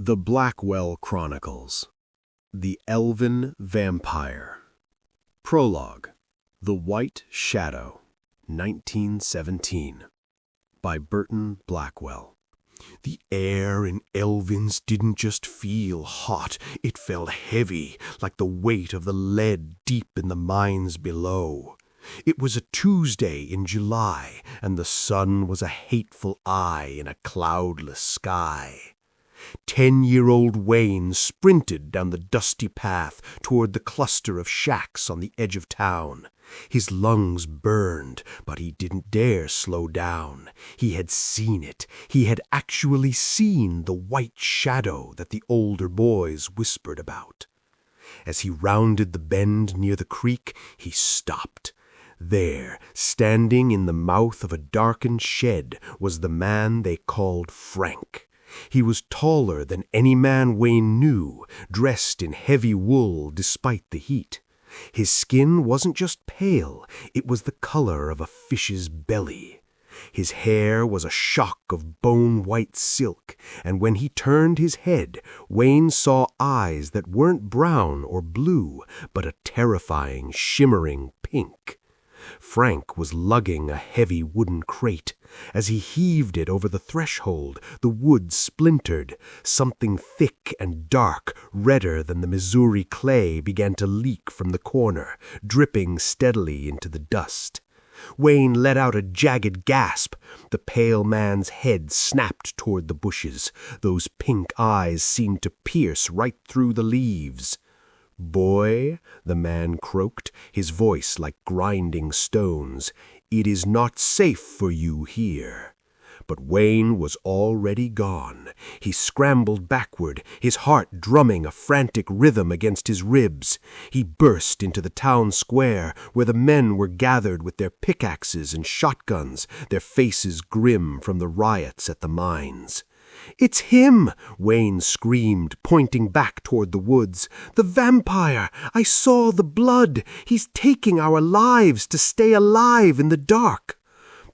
The Blackwell Chronicles. The Elvin Vampire. Prologue. The White Shadow, 1917. By Burton Blackwell. The air in Elvins didn't just feel hot, it felt heavy, like the weight of the lead deep in the mines below. It was a Tuesday in July, and the sun was a hateful eye in a cloudless sky. 10-year-old Wayne sprinted down the dusty path toward the cluster of shacks on the edge of town. His lungs burned, but he didn't dare slow down. He had seen it. He had actually seen the white shadow that the older boys whispered about. As he rounded the bend near the creek, he stopped. There, standing in the mouth of a darkened shed, was the man they called Frank. He was taller than any man Wayne knew, dressed in heavy wool despite the heat. His skin wasn't just pale, it was the color of a fish's belly. His hair was a shock of bone-white silk, and when he turned his head, Wayne saw eyes that weren't brown or blue, but a terrifying, shimmering pink. Frank was lugging a heavy wooden crate. As he heaved it over the threshold, the wood splintered. Something thick and dark, redder than the Missouri clay, began to leak from the corner, dripping steadily into the dust. Wayne let out a jagged gasp. The pale man's head snapped toward the bushes. Those pink eyes seemed to pierce right through the leaves. "Boy," the man croaked, his voice like grinding stones, "it is not safe for you here." But Wayne was already gone. He scrambled backward, his heart drumming a frantic rhythm against his ribs. He burst into the town square, where the men were gathered with their pickaxes and shotguns, their faces grim from the riots at the mines. "It's him!" Wayne screamed, pointing back toward the woods. "The vampire! I saw the blood! He's taking our lives to stay alive in the dark!"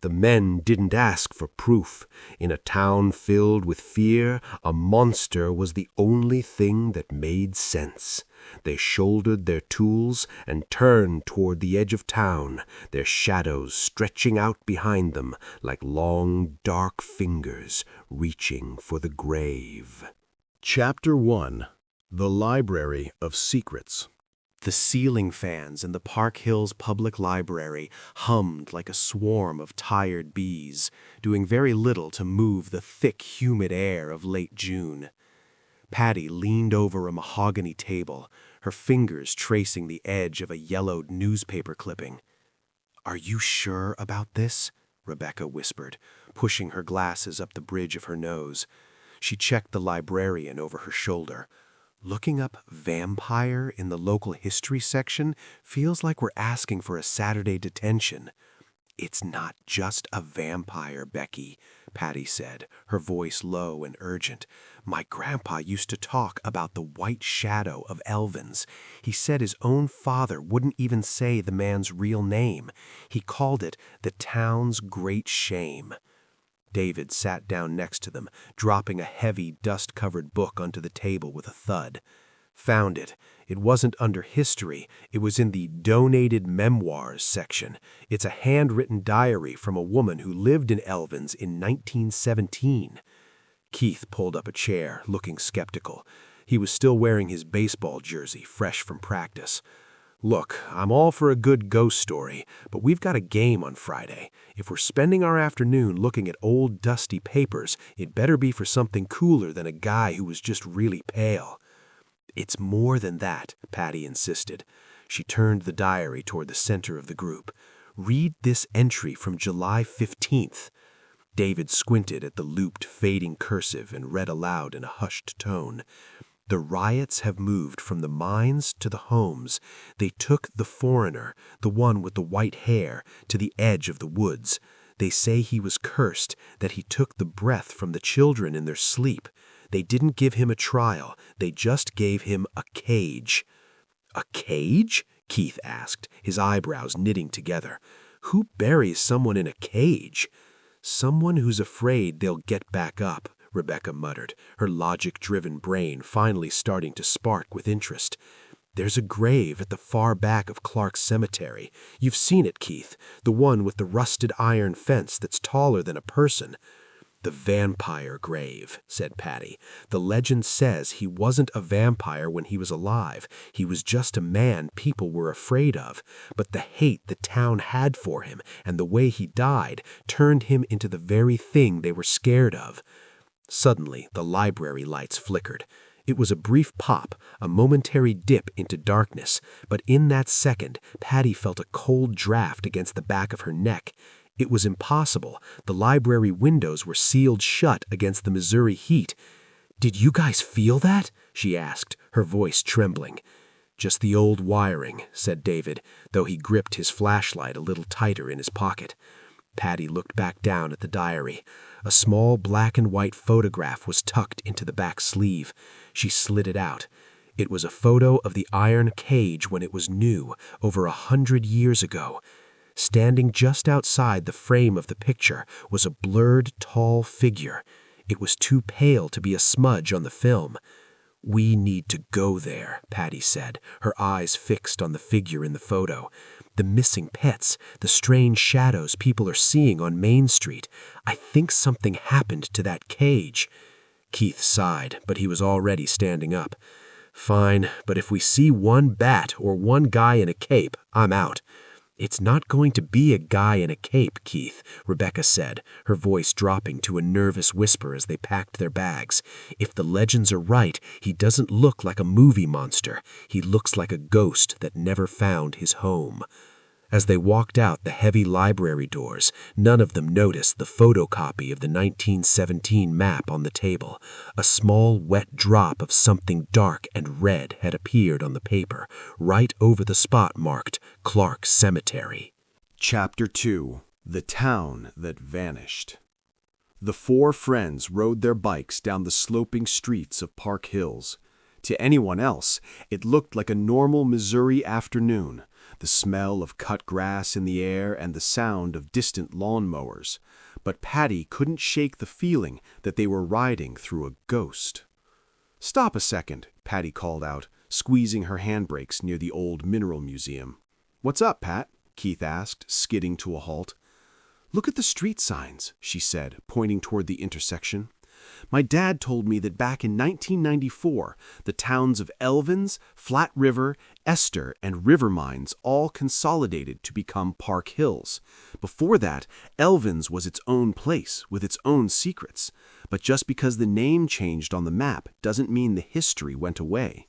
The men didn't ask for proof. In a town filled with fear, a monster was the only thing that made sense. They shouldered their tools and turned toward the edge of town, their shadows stretching out behind them like long, dark fingers reaching for the grave. Chapter 1. The Library of Secrets. The ceiling fans in the Park Hills Public Library hummed like a swarm of tired bees, doing very little to move the thick, humid air of late June. Patty leaned over a mahogany table, her fingers tracing the edge of a yellowed newspaper clipping. "Are you sure about this?" Rebecca whispered, pushing her glasses up the bridge of her nose. She checked the librarian over her shoulder. "Looking up vampire in the local history section feels like we're asking for a Saturday detention." "It's not just a vampire, Becky," Patty said, her voice low and urgent. "My grandpa used to talk about the white shadow of Elvins. He said his own father wouldn't even say the man's real name. He called it the town's great shame." David sat down next to them, dropping a heavy, dust-covered book onto the table with a thud. "Found it. It wasn't under history. It was in the donated memoirs section. It's a handwritten diary from a woman who lived in Elvins in 1917. Keith pulled up a chair, looking skeptical. He was still wearing his baseball jersey, fresh from practice. "Look, I'm all for a good ghost story, but we've got a game on Friday. If we're spending our afternoon looking at old dusty papers, it better be for something cooler than a guy who was just really pale." "It's more than that," Patty insisted. She turned the diary toward the center of the group. "Read this entry from July 15th. David squinted at the looped, fading cursive and read aloud in a hushed tone. "The riots have moved from the mines to the homes. They took the foreigner, the one with the white hair, to the edge of the woods. They say he was cursed, that he took the breath from the children in their sleep. They didn't give him a trial. They just gave him a cage." "A cage?" Keith asked, his eyebrows knitting together. "Who buries someone in a cage?" "Someone who's afraid they'll get back up," Rebecca muttered, her logic-driven brain finally starting to spark with interest. "There's a grave at the far back of Clark's cemetery. You've seen it, Keith, the one with the rusted iron fence that's taller than a person." "The vampire grave," said Patty. "The legend says he wasn't a vampire when he was alive. He was just a man people were afraid of. But the hate the town had for him and the way he died turned him into the very thing they were scared of." Suddenly, the library lights flickered. It was a brief pop, a momentary dip into darkness, but in that second, Patty felt a cold draft against the back of her neck. It was impossible. The library windows were sealed shut against the Missouri heat. "Did you guys feel that?" she asked, her voice trembling. "Just the old wiring," said David, though he gripped his flashlight a little tighter in his pocket. Patty looked back down at the diary. A small black and white photograph was tucked into the back sleeve. She slid it out. It was a photo of the iron cage when it was new, over 100 years ago. Standing just outside the frame of the picture was a blurred, tall figure. It was too pale to be a smudge on the film. "We need to go there," Patty said, her eyes fixed on the figure in the photo. "The missing pets, the strange shadows people are seeing on Main Street. I think something happened to that cage." Keith sighed, but he was already standing up. "Fine, but if we see one bat or one guy in a cape, I'm out." "It's not going to be a guy in a cape, Keith," Rebecca said, her voice dropping to a nervous whisper as they packed their bags. "If the legends are right, he doesn't look like a movie monster. He looks like a ghost that never found his home." As they walked out the heavy library doors, none of them noticed the photocopy of the 1917 map on the table. A small wet drop of something dark and red had appeared on the paper, right over the spot marked Clark's Cemetery. Chapter 2. The Town That Vanished. The four friends rode their bikes down the sloping streets of Park Hills. To anyone else, it looked like a normal Missouri afternoon, the smell of cut grass in the air and the sound of distant lawnmowers. But Patty couldn't shake the feeling that they were riding through a ghost. "Stop a second," Patty called out, squeezing her handbrakes near the old mineral museum. "What's up, Pat?" Keith asked, skidding to a halt. "Look at the street signs," she said, pointing toward the intersection. "My dad told me that back in 1994, the towns of Elvins, Flat River, Esther, and River Mines all consolidated to become Park Hills. Before that, Elvins was its own place with its own secrets. But just because the name changed on the map doesn't mean the history went away."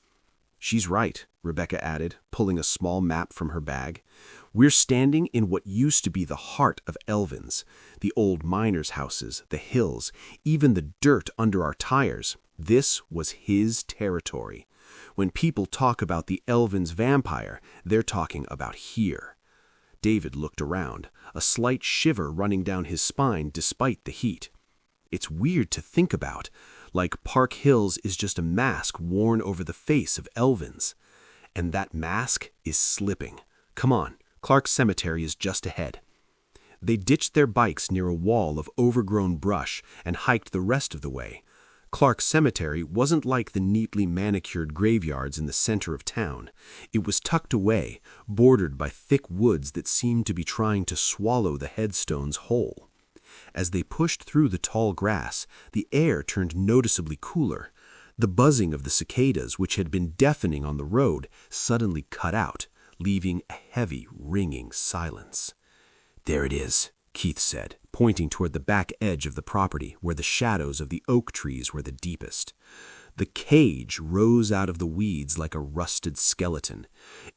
"She's right," Rebecca added, pulling a small map from her bag. "We're standing in what used to be the heart of Elvins. The old miners' houses, the hills, even the dirt under our tires. This was his territory. When people talk about the Elvins Vampire, they're talking about here." David looked around, a slight shiver running down his spine despite the heat. "It's weird to think about, like Park Hills is just a mask worn over the face of Elvins. And that mask is slipping. Come on, Clark's Cemetery is just ahead." They ditched their bikes near a wall of overgrown brush and hiked the rest of the way. Clark's Cemetery wasn't like the neatly manicured graveyards in the center of town. It was tucked away, bordered by thick woods that seemed to be trying to swallow the headstones whole. As they pushed through the tall grass, the air turned noticeably cooler. The buzzing of the cicadas, which had been deafening on the road, suddenly cut out, leaving a heavy, ringing silence. "There it is," Keith said, pointing toward the back edge of the property where the shadows of the oak trees were the deepest. The cage rose out of the weeds like a rusted skeleton.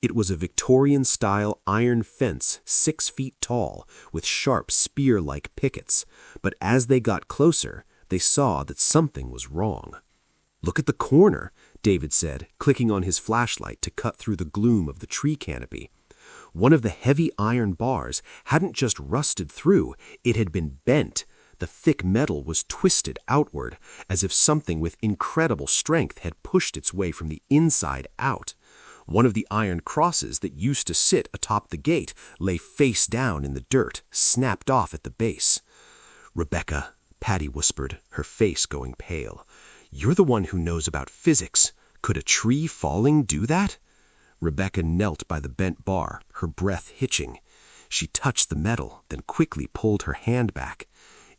It was a Victorian-style iron fence 6 feet tall, with sharp spear-like pickets, but as they got closer, they saw that something was wrong. "Look at the corner," David said, clicking on his flashlight to cut through the gloom of the tree canopy. One of the heavy iron bars hadn't just rusted through, it had been bent. The thick metal was twisted outward, as if something with incredible strength had pushed its way from the inside out. One of the iron crosses that used to sit atop the gate lay face down in the dirt, snapped off at the base. "Rebecca," Patty whispered, her face going pale. "You're the one who knows about physics. Could a tree falling do that?" Rebecca knelt by the bent bar, her breath hitching. She touched the metal, then quickly pulled her hand back.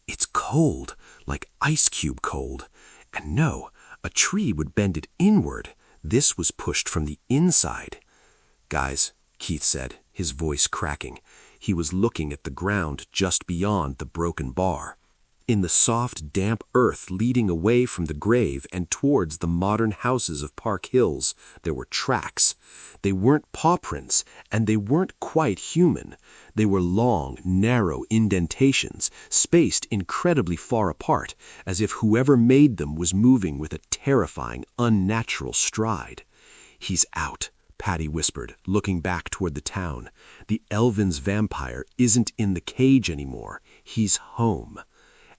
"It's cold, like ice cube cold. And no, a tree would bend it inward. This was pushed from the inside." "Guys," Keith said, his voice cracking. He was looking at the ground just beyond the broken bar. In the soft, damp earth leading away from the grave and towards the modern houses of Park Hills, there were tracks. They weren't paw prints, and they weren't quite human. They were long, narrow indentations, spaced incredibly far apart, as if whoever made them was moving with a terrifying, unnatural stride. "He's out," Patty whispered, looking back toward the town. "The Elvins Vampire isn't in the cage anymore. He's home."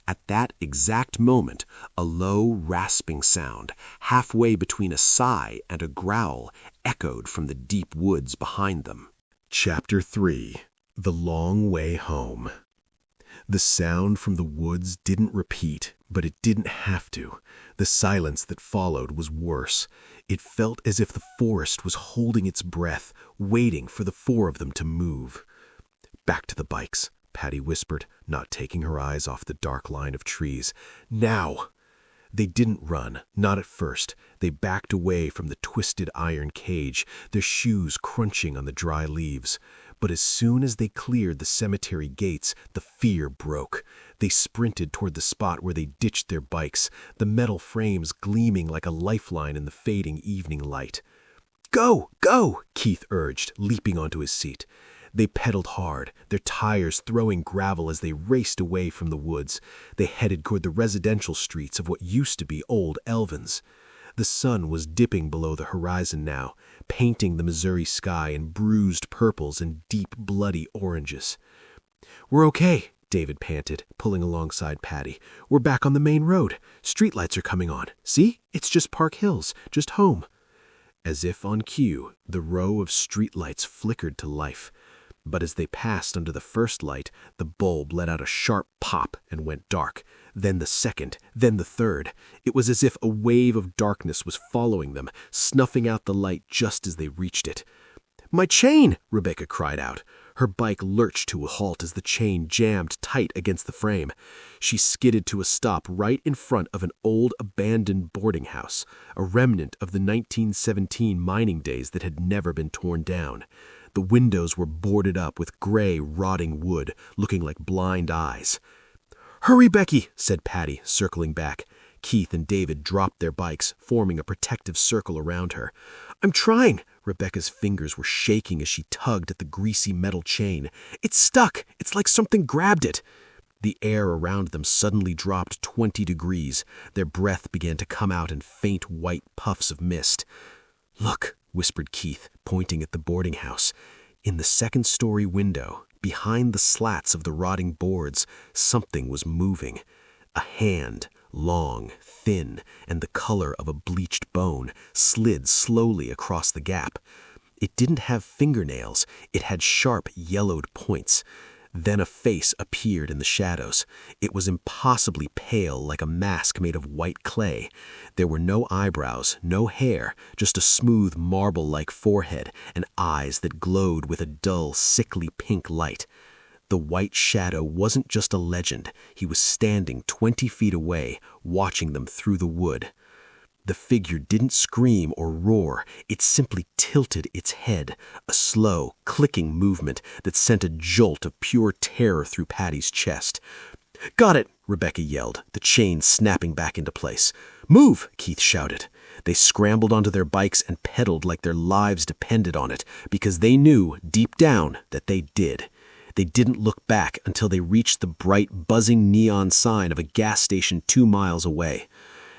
At that exact moment, a low, rasping sound, halfway between a sigh and a growl, echoed from the deep woods behind them. Chapter 3. The Long Way Home. The sound from the woods didn't repeat, but it didn't have to. The silence that followed was worse. It felt as if the forest was holding its breath, waiting for the four of them to move. "Back to the bikes," Patty whispered, not taking her eyes off the dark line of trees. "Now!" They didn't run, not at first. They backed away from the twisted iron cage, their shoes crunching on the dry leaves. But as soon as they cleared the cemetery gates, the fear broke. They sprinted toward the spot where they ditched their bikes, the metal frames gleaming like a lifeline in the fading evening light. "Go, go!" Keith urged, leaping onto his seat. They pedaled hard, their tires throwing gravel as they raced away from the woods. They headed toward the residential streets of what used to be old Elvins. The sun was dipping below the horizon now, painting the Missouri sky in bruised purples and deep bloody oranges. "We're okay," David panted, pulling alongside Patty. "We're back on the main road. Streetlights are coming on. See? It's just Park Hills, just home." As if on cue, the row of streetlights flickered to life. But as they passed under the first light, the bulb let out a sharp pop and went dark. Then the second, then the third. It was as if a wave of darkness was following them, snuffing out the light just as they reached it. "My chain!" Rebecca cried out. Her bike lurched to a halt as the chain jammed tight against the frame. She skidded to a stop right in front of an old abandoned boarding house, a remnant of the 1917 mining days that had never been torn down. The windows were boarded up with gray, rotting wood, looking like blind eyes. "Hurry, Becky," said Patty, circling back. Keith and David dropped their bikes, forming a protective circle around her. "I'm trying." Rebecca's fingers were shaking as she tugged at the greasy metal chain. "It's stuck. It's like something grabbed it." The air around them suddenly dropped 20 degrees. Their breath began to come out in faint white puffs of mist. "Look," whispered Keith, pointing at the boarding house. In the second-story window, behind the slats of the rotting boards, something was moving. A hand, long, thin, and the color of a bleached bone, slid slowly across the gap. It didn't have fingernails. It had sharp, yellowed points. Then a face appeared in the shadows. It was impossibly pale, like a mask made of white clay. There were no eyebrows, no hair, just a smooth marble-like forehead and eyes that glowed with a dull, sickly pink light. The white shadow wasn't just a legend. He was standing 20 feet away, watching them through the wood. The figure didn't scream or roar. It simply tilted its head, a slow, clicking movement that sent a jolt of pure terror through Patty's chest. "Got it!" Rebecca yelled, the chain snapping back into place. "Move!" Keith shouted. They scrambled onto their bikes and pedaled like their lives depended on it, because they knew, deep down, that they did. They didn't look back until they reached the bright, buzzing neon sign of a gas station 2 miles away.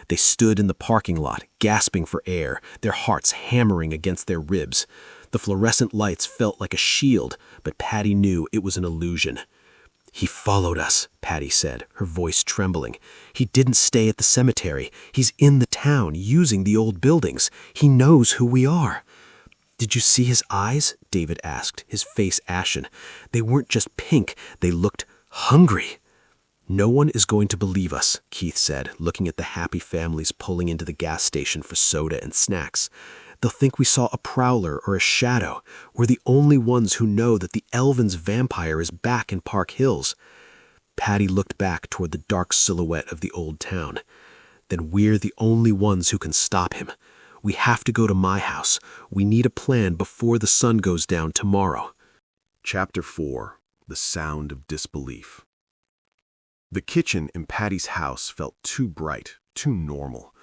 They stood in the parking lot, gasping for air, their hearts hammering against their ribs. The fluorescent lights felt like a shield, but Patty knew it was an illusion. "He followed us," Patty said, her voice trembling. "He didn't stay at the cemetery. He's in the town, using the old buildings. He knows who we are." "Did you see his eyes?" David asked, his face ashen. "They weren't just pink, they looked hungry." "No one is going to believe us," Keith said, looking at the happy families pulling into the gas station for soda and snacks. "They'll think we saw a prowler or a shadow. We're the only ones who know that the Elvins Vampire is back in Park Hills." Patty looked back toward the dark silhouette of the old town. "Then we're the only ones who can stop him. We have to go to my house. We need a plan before the sun goes down tomorrow." Chapter 4. The Sound of Disbelief. The kitchen in Patty's house felt too bright, too normal.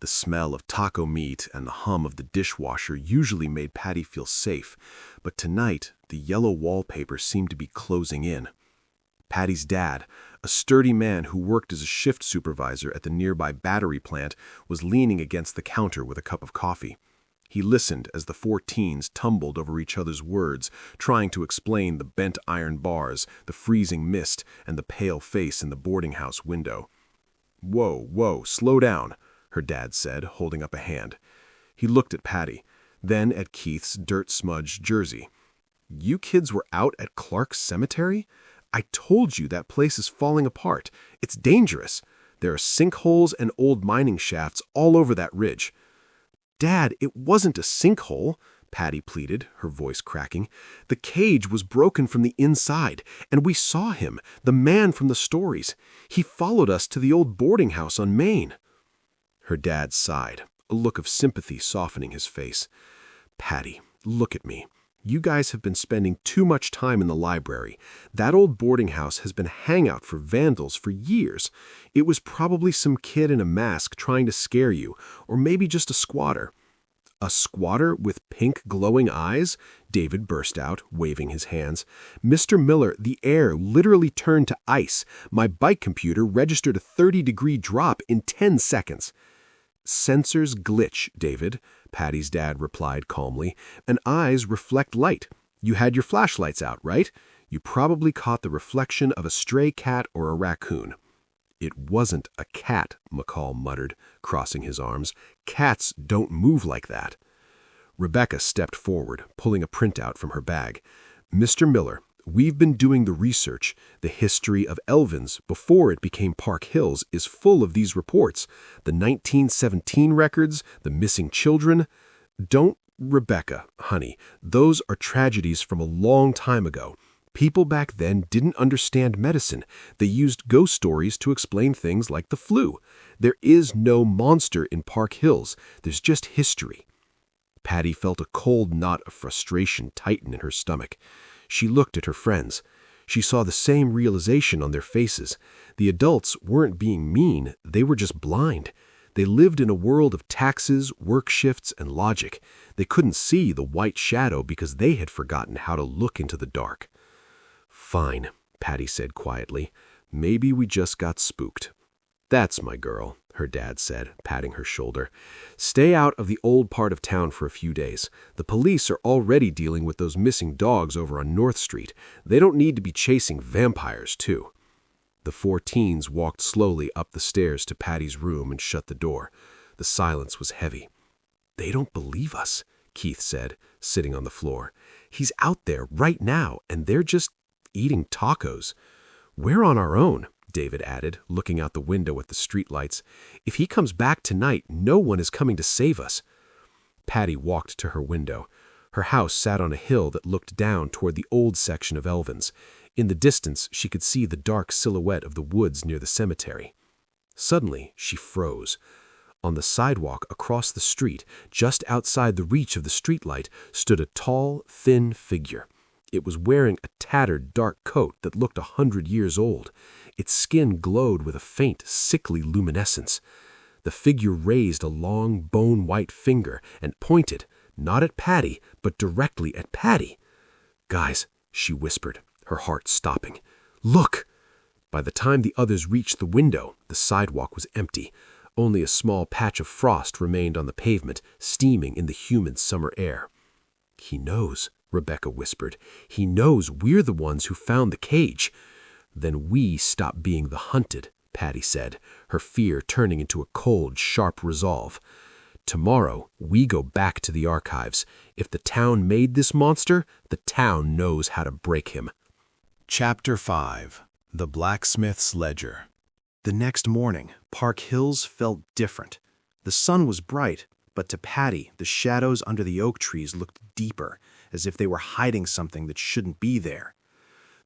The smell of taco meat and the hum of the dishwasher usually made Patty feel safe, but tonight the yellow wallpaper seemed to be closing in. Patty's dad, a sturdy man who worked as a shift supervisor at the nearby battery plant, was leaning against the counter with a cup of coffee. He listened as the 4 teens tumbled over each other's words, trying to explain the bent iron bars, the freezing mist, and the pale face in the boarding house window. Whoa, slow down," her dad said, holding up a hand. He looked at Patty, then at Keith's dirt-smudged jersey. "You kids were out at Clark's cemetery? I told you that place is falling apart. It's dangerous. There are sinkholes and old mining shafts all over that ridge." "Dad, it wasn't a sinkhole," Patty pleaded, her voice cracking. "The cage was broken from the inside, and we saw him, the man from the stories. He followed us to the old boarding house on Main." Her dad sighed, a look of sympathy softening his face. "Patty, look at me. You guys have been spending too much time in the library. That old boarding house has been a hangout for vandals for years. It was probably some kid in a mask trying to scare you, or maybe just a squatter." "A squatter with pink glowing eyes?" David burst out, waving his hands. "Mr. Miller, the air literally turned to ice. My bike computer registered a 30-degree drop in 10 seconds. "Sensors glitch, David," Patty's dad replied calmly, "and eyes reflect light. You had your flashlights out, right? You probably caught the reflection of a stray cat or a raccoon." "It wasn't a cat," McCall muttered, crossing his arms. "Cats don't move like that." Rebecca stepped forward, pulling a printout from her bag. "Mr. Miller, we've been doing the research. The history of Elvins, before it became Park Hills, is full of these reports. The 1917 records, the missing children." "Don't, Rebecca, honey. Those are tragedies from a long time ago. People back then didn't understand medicine. They used ghost stories to explain things like the flu. There is no monster in Park Hills. There's just history." Patty felt a cold knot of frustration tighten in her stomach. She looked at her friends. She saw the same realization on their faces. The adults weren't being mean, they were just blind. They lived in a world of taxes, work shifts, and logic. They couldn't see the white shadow because they had forgotten how to look into the dark. "Fine," Patty said quietly. "Maybe we just got spooked." "That's my girl," her dad said, patting her shoulder. "Stay out of the old part of town for a few days. The police are already dealing with those missing dogs over on North Street. They don't need to be chasing vampires, too." The 4 teens walked slowly up the stairs to Patty's room and shut the door. The silence was heavy. "They don't believe us," Keith said, sitting on the floor. "He's out there right now, and they're just eating tacos." "We're on our own," David added, looking out the window at the streetlights. "If he comes back tonight, no one is coming to save us." Patty walked to her window. Her house sat on a hill that looked down toward the old section of Elvins. In the distance, she could see the dark silhouette of the woods near the cemetery. Suddenly, she froze. On the sidewalk across the street, just outside the reach of the streetlight, stood a tall, thin figure. It was wearing a tattered dark coat that looked 100 years old. Its skin glowed with a faint, sickly luminescence. The figure raised a long, bone-white finger and pointed, not at Patty, but directly at Patty. "Guys," she whispered, her heart stopping. "Look!" By the time the others reached the window, the sidewalk was empty. Only a small patch of frost remained on the pavement, steaming in the humid summer air. "He knows," Rebecca whispered. "He knows we're the ones who found the cage." "Then we stop being the hunted," Patty said, her fear turning into a cold, sharp resolve. "Tomorrow, we go back to the archives. If the town made this monster, the town knows how to break him." Chapter 5. The Blacksmith's Ledger. The next morning, Park Hills felt different. The sun was bright, but to Patty, the shadows under the oak trees looked deeper, as if they were hiding something that shouldn't be there.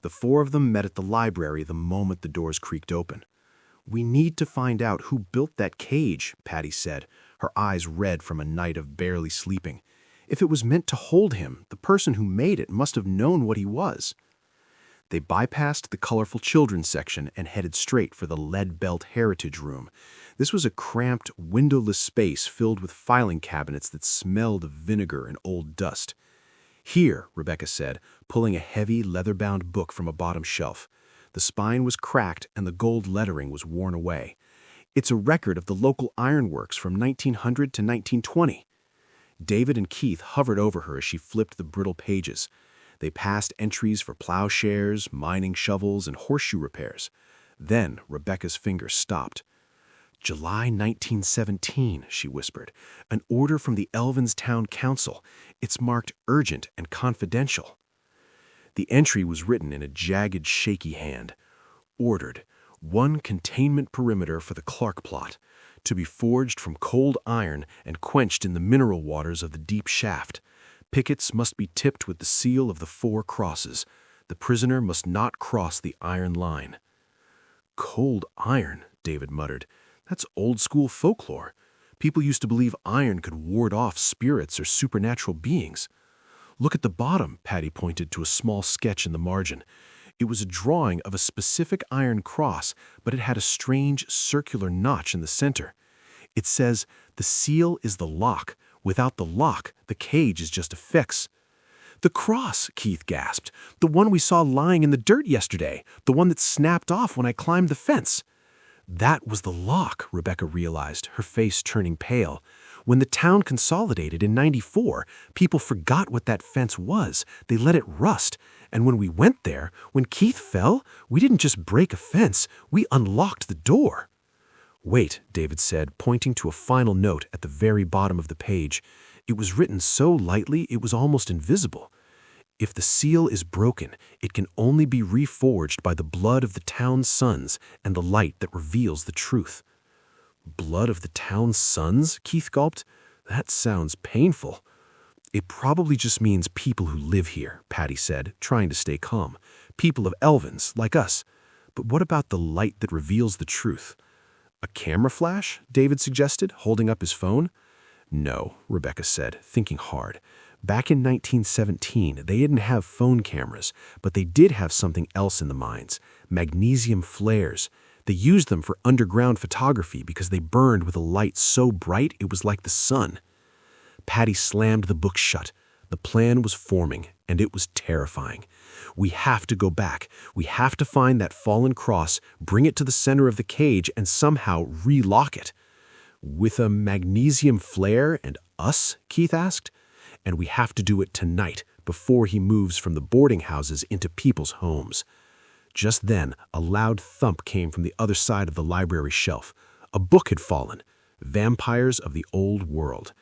The four of them met at the library the moment the doors creaked open. "We need to find out who built that cage," Patty said, her eyes red from a night of barely sleeping. "If it was meant to hold him, the person who made it must have known what he was." They bypassed the colorful children's section and headed straight for the lead-belt heritage room. This was a cramped, windowless space filled with filing cabinets that smelled of vinegar and old dust. "Here," Rebecca said, pulling a heavy, leather-bound book from a bottom shelf. The spine was cracked and the gold lettering was worn away. "It's a record of the local ironworks from 1900 to 1920. David and Keith hovered over her as she flipped the brittle pages. They passed entries for plowshares, mining shovels, and horseshoe repairs. Then Rebecca's fingers stopped. "July 1917, she whispered. "An order from the Elvins Town Council. It's marked urgent and confidential." The entry was written in a jagged, shaky hand. Ordered, 1 containment perimeter for the Clark plot, to be forged from cold iron and quenched in the mineral waters of the deep shaft. Pickets must be tipped with the seal of the 4 crosses. The prisoner must not cross the iron line. "Cold iron," David muttered. "That's old-school folklore. People used to believe iron could ward off spirits or supernatural beings." "Look at the bottom," Patty pointed to a small sketch in the margin. It was a drawing of a specific iron cross, but it had a strange circular notch in the center. It says, "The seal is the lock. Without the lock, the cage is just a fix." "The cross," Keith gasped. "The one we saw lying in the dirt yesterday. The one that snapped off when I climbed the fence." That was the lock, Rebecca realized, her face turning pale. When the town consolidated in '94, people forgot what that fence was. They let it rust. And when we went there, when Keith fell, we didn't just break a fence, we unlocked the door. "Wait," David said, pointing to a final note at the very bottom of the page. It was written so lightly it was almost invisible. "If the seal is broken, it can only be reforged by the blood of the town's sons and the light that reveals the truth." "Blood of the town's sons?" Keith gulped. "That sounds painful." "It probably just means people who live here," Patty said, trying to stay calm. "People of Elvins, like us. But what about the light that reveals the truth?" "A camera flash?" David suggested, holding up his phone. "No," Rebecca said, thinking hard. "Back in 1917, they didn't have phone cameras, but they did have something else in the mines, magnesium flares. They used them for underground photography because they burned with a light so bright it was like the sun." Patty slammed the book shut. The plan was forming, and it was terrifying. "We have to go back. We have to find that fallen cross, bring it to the center of the cage, and somehow relock it." "With a magnesium flare and us?" Keith asked. "And we have to do it tonight, before he moves from the boarding houses into people's homes." Just then, a loud thump came from the other side of the library shelf. A book had fallen. Vampires of the Old World.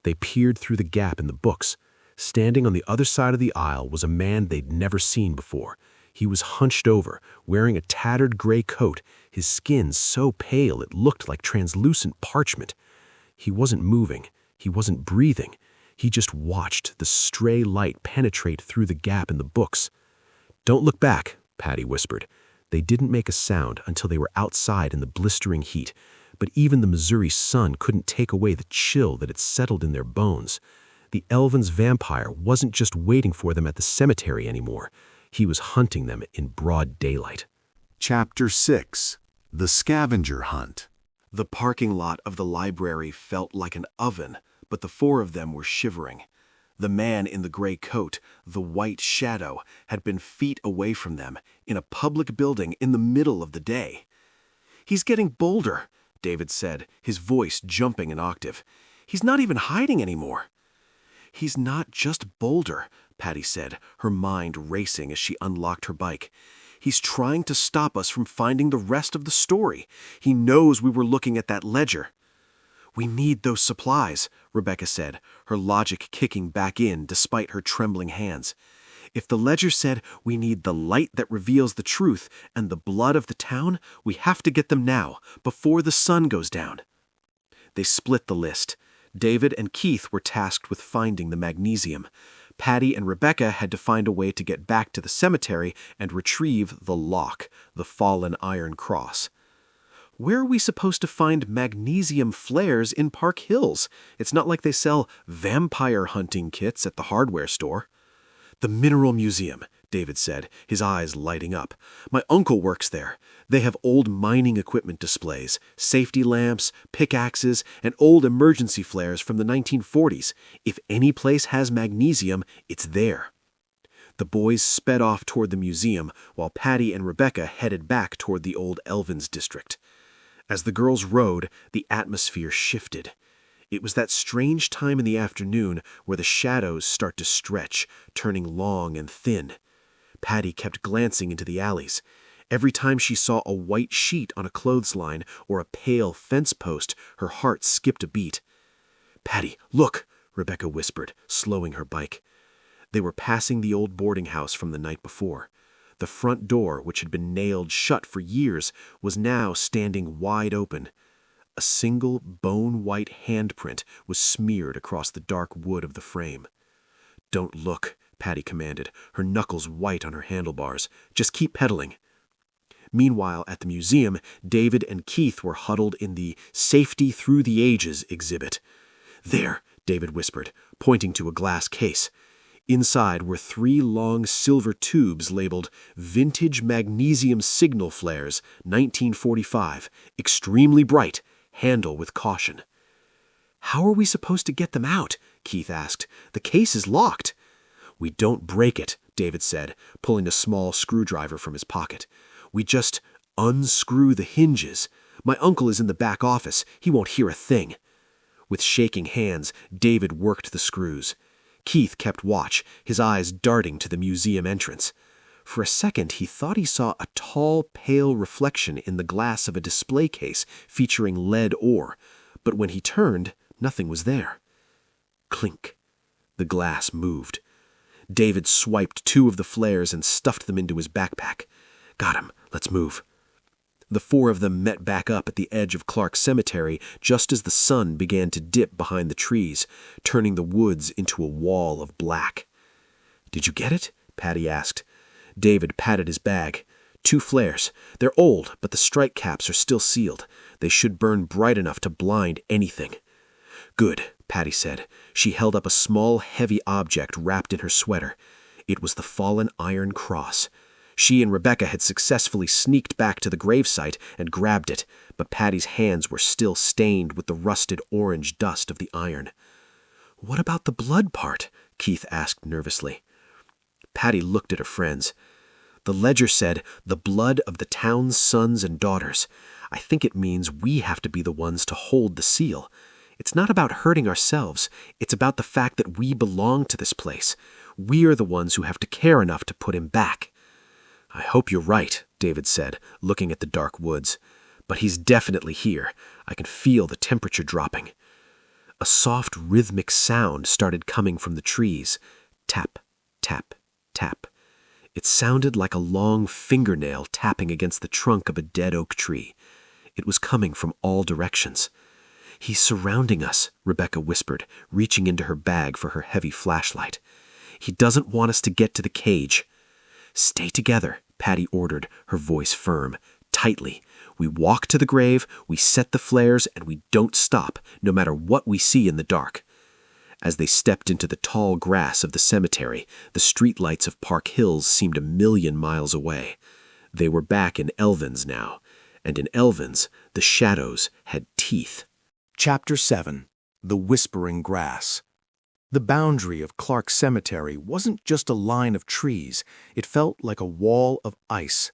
They peered through the gap in the books. Standing on the other side of the aisle was a man they'd never seen before. He was hunched over, wearing a tattered gray coat, his skin so pale it looked like translucent parchment. He wasn't moving. He wasn't breathing. He just watched the stray light penetrate through the gap in the books. "Don't look back," Patty whispered. They didn't make a sound until they were outside in the blistering heat, but even the Missouri sun couldn't take away the chill that had settled in their bones. The Elvins Vampire wasn't just waiting for them at the cemetery anymore. He was hunting them in broad daylight. Chapter 6. The Scavenger Hunt. The parking lot of the library felt like an oven, but the four of them were shivering. The man in the gray coat, the white shadow, had been feet away from them, in a public building in the middle of the day. "He's getting bolder," David said, his voice jumping an octave. "He's not even hiding anymore." "He's not just bolder," Patty said, her mind racing as she unlocked her bike. "He's trying to stop us from finding the rest of the story. He knows we were looking at that ledger." "We need those supplies," Rebecca said, her logic kicking back in despite her trembling hands. If the ledger said we need the light that reveals the truth and the blood of the town, we have to get them now, before the sun goes down. They split the list. David and Keith were tasked with finding the magnesium. Patty and Rebecca had to find a way to get back to the cemetery and retrieve the lock, the fallen iron cross. Where are we supposed to find magnesium flares in Park Hills? It's not like they sell vampire hunting kits at the hardware store. The Mineral Museum, David said, his eyes lighting up. My uncle works there. They have old mining equipment displays, safety lamps, pickaxes, and old emergency flares from the 1940s. If any place has magnesium, it's there. The boys sped off toward the museum, while Patty and Rebecca headed back toward the old Elvins district. As the girls rode, the atmosphere shifted. It was that strange time in the afternoon where the shadows start to stretch, turning long and thin. Patty kept glancing into the alleys. Every time she saw a white sheet on a clothesline or a pale fence post, her heart skipped a beat. "Patty, look," Rebecca whispered, slowing her bike. They were passing the old boarding house from the night before. The front door, which had been nailed shut for years, was now standing wide open. A single bone-white handprint was smeared across the dark wood of the frame. "Don't look," Patty commanded, her knuckles white on her handlebars. "Just keep pedaling." Meanwhile, at the museum, David and Keith were huddled in the Safety Through the Ages exhibit. "There," David whispered, pointing to a glass case. Inside were 3 long silver tubes labeled Vintage Magnesium Signal Flares, 1945, extremely bright, handle with caution. "How are we supposed to get them out?" Keith asked. "The case is locked." "We don't break it," David said, pulling a small screwdriver from his pocket. "We just unscrew the hinges. My uncle is in the back office. He won't hear a thing." With shaking hands, David worked the screws. Keith kept watch, his eyes darting to the museum entrance. For a second, he thought he saw a tall, pale reflection in the glass of a display case featuring lead ore, but when he turned, nothing was there. Clink. The glass moved. David swiped 2 of the flares and stuffed them into his backpack. "Got him. Let's move." The 4 of them met back up at the edge of Clark Cemetery just as the sun began to dip behind the trees, turning the woods into a wall of black. "Did you get it?" Patty asked. David patted his bag. 2 flares. They're old, but the strike caps are still sealed. They should burn bright enough to blind anything. "Good," Patty said. She held up a small, heavy object wrapped in her sweater. It was the fallen iron cross. She and Rebecca had successfully sneaked back to the gravesite and grabbed it, but Patty's hands were still stained with the rusted orange dust of the iron. "What about the blood part?" Keith asked nervously. Patty looked at her friends. "The ledger said, 'the blood of the town's sons and daughters.' I think it means we have to be the ones to hold the seal. It's not about hurting ourselves. It's about the fact that we belong to this place. We are the ones who have to care enough to put him back." "I hope you're right," David said, looking at the dark woods. "But he's definitely here. I can feel the temperature dropping." A soft, rhythmic sound started coming from the trees. Tap, tap, tap. It sounded like a long fingernail tapping against the trunk of a dead oak tree. It was coming from all directions. "He's surrounding us," Rebecca whispered, reaching into her bag for her heavy flashlight. "He doesn't want us to get to the cage." "Stay together," Patty ordered, her voice firm, tightly. "We walk to the grave, we set the flares, and we don't stop, no matter what we see in the dark." As they stepped into the tall grass of the cemetery, the streetlights of Park Hills seemed 1,000,000 miles away. They were back in Elvins now, and in Elvins, the shadows had teeth. Chapter 7. The Whispering Grass. The boundary of Clark Cemetery wasn't just a line of trees. It felt like a wall of ice.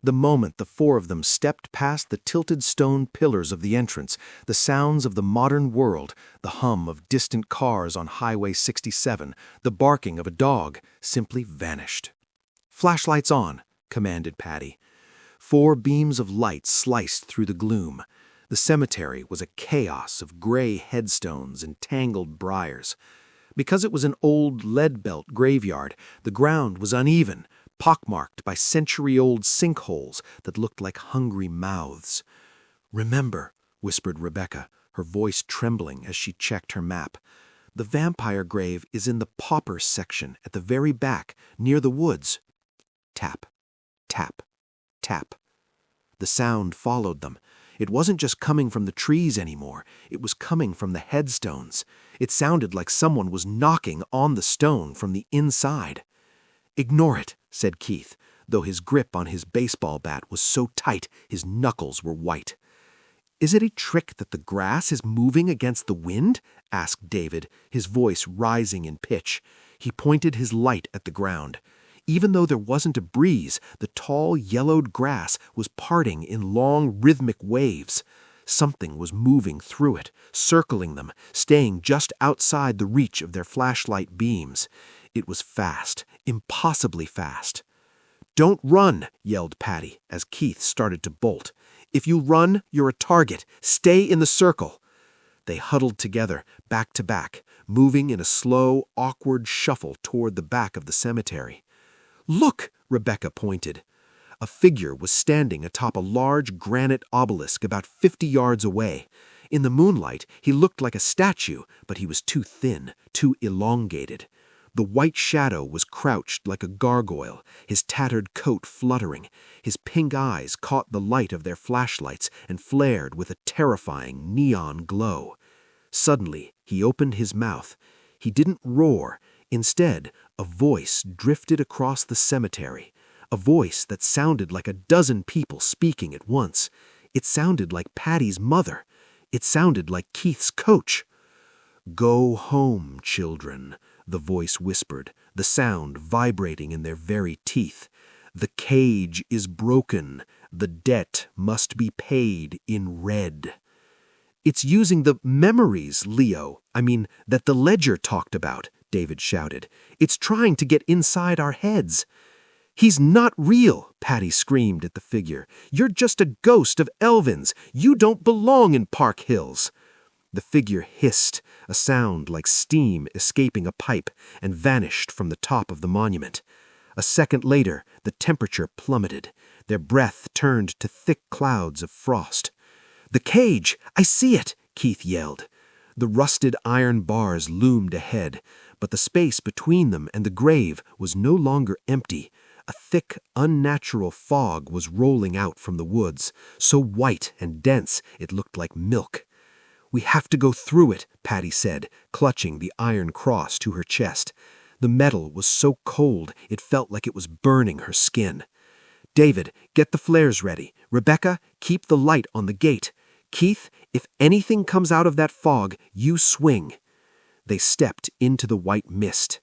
The moment the 4 of them stepped past the tilted stone pillars of the entrance, the sounds of the modern world, the hum of distant cars on Highway 67, the barking of a dog, simply vanished. "Flashlights on," commanded Patty. 4 beams of light sliced through the gloom. The cemetery was a chaos of gray headstones and tangled briars. Because it was an old lead-belt graveyard, the ground was uneven, pockmarked by century-old sinkholes that looked like hungry mouths. "Remember," whispered Rebecca, her voice trembling as she checked her map. "The vampire grave is in the paupers section at the very back, near the woods." Tap, tap, tap. The sound followed them. It wasn't just coming from the trees anymore. It was coming from the headstones. It sounded like someone was knocking on the stone from the inside. "Ignore it," said Keith, though his grip on his baseball bat was so tight his knuckles were white. "Is it a trick that the grass is moving against the wind?" asked David, his voice rising in pitch. He pointed his light at the ground. Even though there wasn't a breeze, the tall, yellowed grass was parting in long, rhythmic waves. Something was moving through it, circling them, staying just outside the reach of their flashlight beams. It was fast, impossibly fast. "Don't run," yelled Patty as Keith started to bolt. "If you run, you're a target. Stay in the circle." They huddled together, back to back, moving in a slow, awkward shuffle toward the back of the cemetery. "Look!" Rebecca pointed. A figure was standing atop a large granite obelisk about 50 yards away. In the moonlight, he looked like a statue, but he was too thin, too elongated. The white shadow was crouched like a gargoyle, his tattered coat fluttering. His pink eyes caught the light of their flashlights and flared with a terrifying neon glow. Suddenly, he opened his mouth. He didn't roar. Instead, a voice drifted across the cemetery, a voice that sounded like a dozen people speaking at once. It sounded like Patty's mother. It sounded like Keith's coach. "Go home, children," the voice whispered, the sound vibrating in their very teeth. "The cage is broken. The debt must be paid in red." "It's using the memories, Leo. That the ledger talked about," David shouted. "It's trying to get inside our heads." "He's not real," Patty screamed at the figure. "You're just a ghost of Elvins. You don't belong in Park Hills." The figure hissed, a sound like steam escaping a pipe, and vanished from the top of the monument. A second later, the temperature plummeted. Their breath turned to thick clouds of frost. "The cage! I see it!" Keith yelled. The rusted iron bars loomed ahead, but the space between them and the grave was no longer empty. A thick, unnatural fog was rolling out from the woods, so white and dense it looked like milk. "We have to go through it," Patty said, clutching the iron cross to her chest. The metal was so cold it felt like it was burning her skin. "David, get the flares ready. Rebecca, keep the light on the gate. Keith, if anything comes out of that fog, you swing." They stepped into the white mist.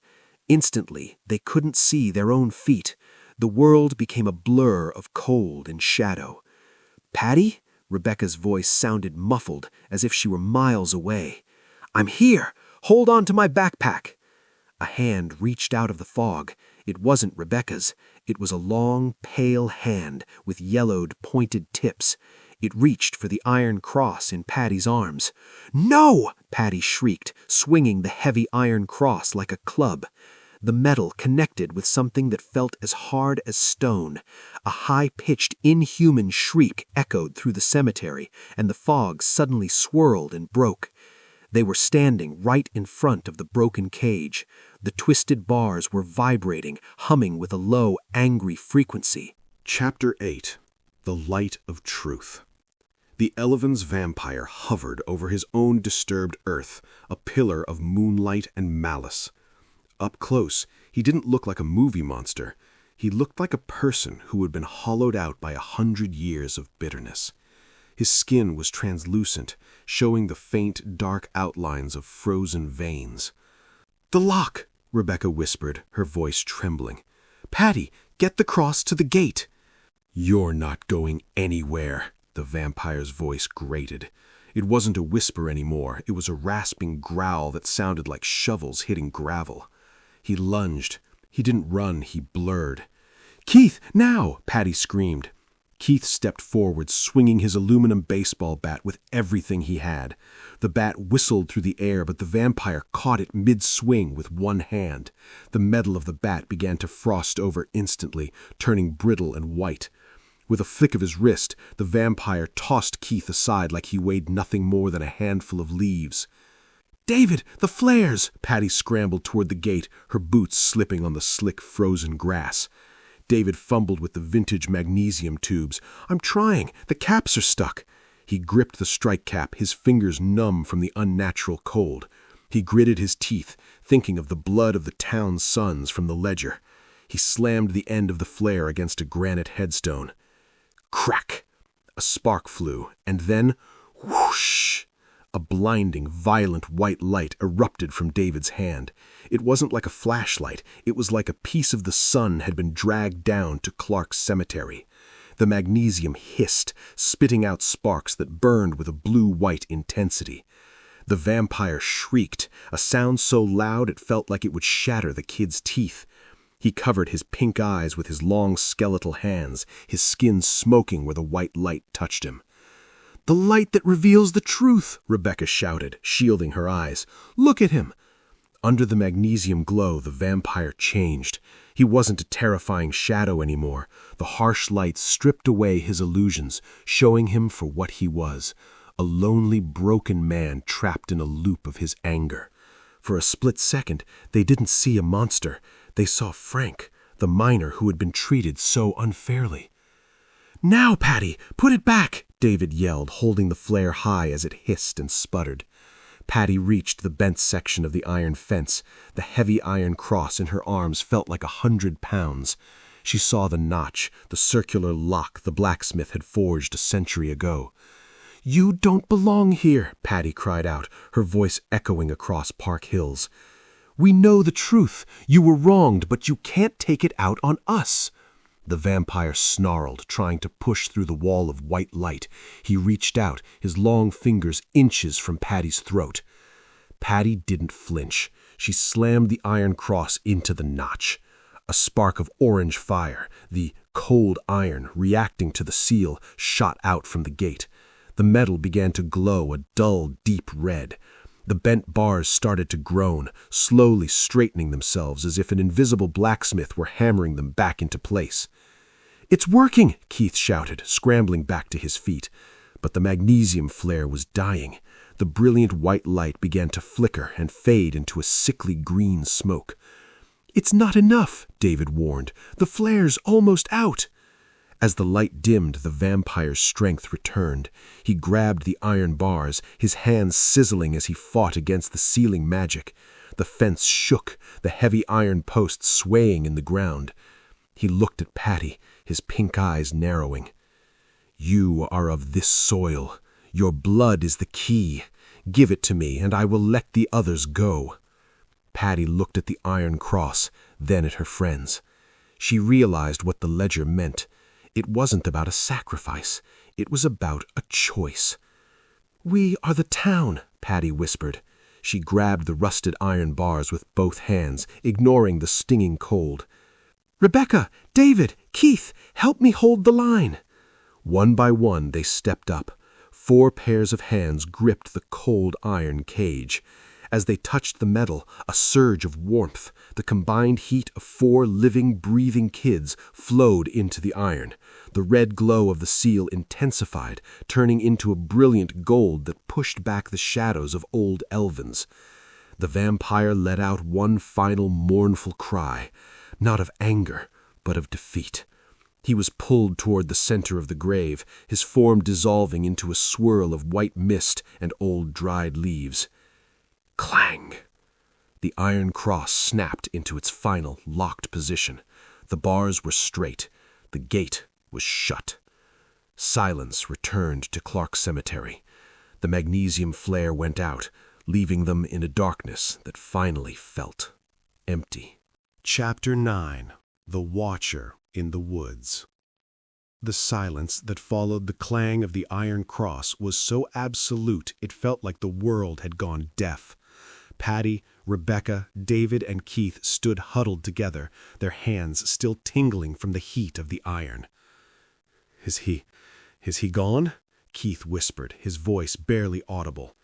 Instantly, they couldn't see their own feet. The world became a blur of cold and shadow. "Patty?" Rebecca's voice sounded muffled, as if she were miles away. "I'm here! Hold on to my backpack!" A hand reached out of the fog. It wasn't Rebecca's. It was a long, pale hand with yellowed, pointed tips. It reached for the iron cross in Patty's arms. "No!" Patty shrieked, swinging the heavy iron cross like a club. The metal connected with something that felt as hard as stone. A high-pitched, inhuman shriek echoed through the cemetery, and the fog suddenly swirled and broke. They were standing right in front of the broken cage. The twisted bars were vibrating, humming with a low, angry frequency. Chapter 8. The Light of Truth. The Elvins Vampire hovered over his own disturbed earth, a pillar of moonlight and malice. Up close, he didn't look like a movie monster. He looked like a person who had been hollowed out by 100 years of bitterness. His skin was translucent, showing the faint, dark outlines of frozen veins. "The lock!" Rebecca whispered, her voice trembling. "Patty, get the cross to the gate!" "You're not going anywhere," the vampire's voice grated. It wasn't a whisper anymore. It was a rasping growl that sounded like shovels hitting gravel. He lunged. He didn't run, he blurred. "Keith, now!" Patty screamed. Keith stepped forward, swinging his aluminum baseball bat with everything he had. The bat whistled through the air, but the vampire caught it mid-swing with one hand. The metal of the bat began to frost over instantly, turning brittle and white. With a flick of his wrist, the vampire tossed Keith aside like he weighed nothing more than a handful of leaves. "David, the flares!" Patty scrambled toward the gate, her boots slipping on the slick, frozen grass. David fumbled with the vintage magnesium tubes. "I'm trying. The caps are stuck." He gripped the strike cap, his fingers numb from the unnatural cold. He gritted his teeth, thinking of the blood of the town's sons from the ledger. He slammed the end of the flare against a granite headstone. Crack! A spark flew, and then, whoosh! A blinding, violent white light erupted from David's hand. It wasn't like a flashlight. It was like a piece of the sun had been dragged down to Clark's cemetery. The magnesium hissed, spitting out sparks that burned with a blue-white intensity. The vampire shrieked, a sound so loud it felt like it would shatter the kid's teeth. He covered his pink eyes with his long skeletal hands, his skin smoking where the white light touched him. "The light that reveals the truth!" Rebecca shouted, shielding her eyes. "Look at him!" Under the magnesium glow, the vampire changed. He wasn't a terrifying shadow anymore. The harsh light stripped away his illusions, showing him for what he was, a lonely, broken man trapped in a loop of his anger. For a split second, they didn't see a monster. They saw Frank, the miner who had been treated so unfairly. "Now, Patty, put it back!" David yelled, holding the flare high as it hissed and sputtered. Patty reached the bent section of the iron fence. The heavy iron cross in her arms felt like 100 pounds. She saw the notch, the circular lock the blacksmith had forged a century ago. "You don't belong here," Patty cried out, her voice echoing across Park Hills. "We know the truth. You were wronged, but you can't take it out on us." The vampire snarled, trying to push through the wall of white light. He reached out, his long fingers inches from Patty's throat. Patty didn't flinch. She slammed the iron cross into the notch. A spark of orange fire, the cold iron reacting to the seal, shot out from the gate. The metal began to glow a dull, deep red. The bent bars started to groan, slowly straightening themselves as if an invisible blacksmith were hammering them back into place. "It's working!" Keith shouted, scrambling back to his feet. But the magnesium flare was dying. The brilliant white light began to flicker and fade into a sickly green smoke. "It's not enough," David warned. "The flare's almost out." As the light dimmed, the vampire's strength returned. He grabbed the iron bars, his hands sizzling as he fought against the sealing magic. The fence shook, the heavy iron posts swaying in the ground. He looked at Patty, his pink eyes narrowing. "You are of this soil. Your blood is the key. Give it to me, and I will let the others go." Patty looked at the iron cross, then at her friends. She realized what the ledger meant. It wasn't about a sacrifice. It was about a choice. "We are the town," Patty whispered. She grabbed the rusted iron bars with both hands, ignoring the stinging cold. "Rebecca, David, Keith, help me hold the line." One by one they stepped up. 4 pairs of hands gripped the cold iron cage. As they touched the metal, a surge of warmth, the combined heat of 4 living, breathing kids, flowed into the iron. The red glow of the seal intensified, turning into a brilliant gold that pushed back the shadows of old Elvins. The vampire let out one final mournful cry, not of anger, but of defeat. He was pulled toward the center of the grave, his form dissolving into a swirl of white mist and old dried leaves. Clang! The iron cross snapped into its final, locked position. The bars were straight. The gate was shut. Silence returned to Clark Cemetery. The magnesium flare went out, leaving them in a darkness that finally felt empty. Chapter 9. The Watcher in the Woods. The silence that followed the clang of the iron cross was so absolute it felt like the world had gone deaf. Patty, Rebecca, David, and Keith stood huddled together, their hands still tingling from the heat of the iron. Is he gone?" Keith whispered, his voice barely audible.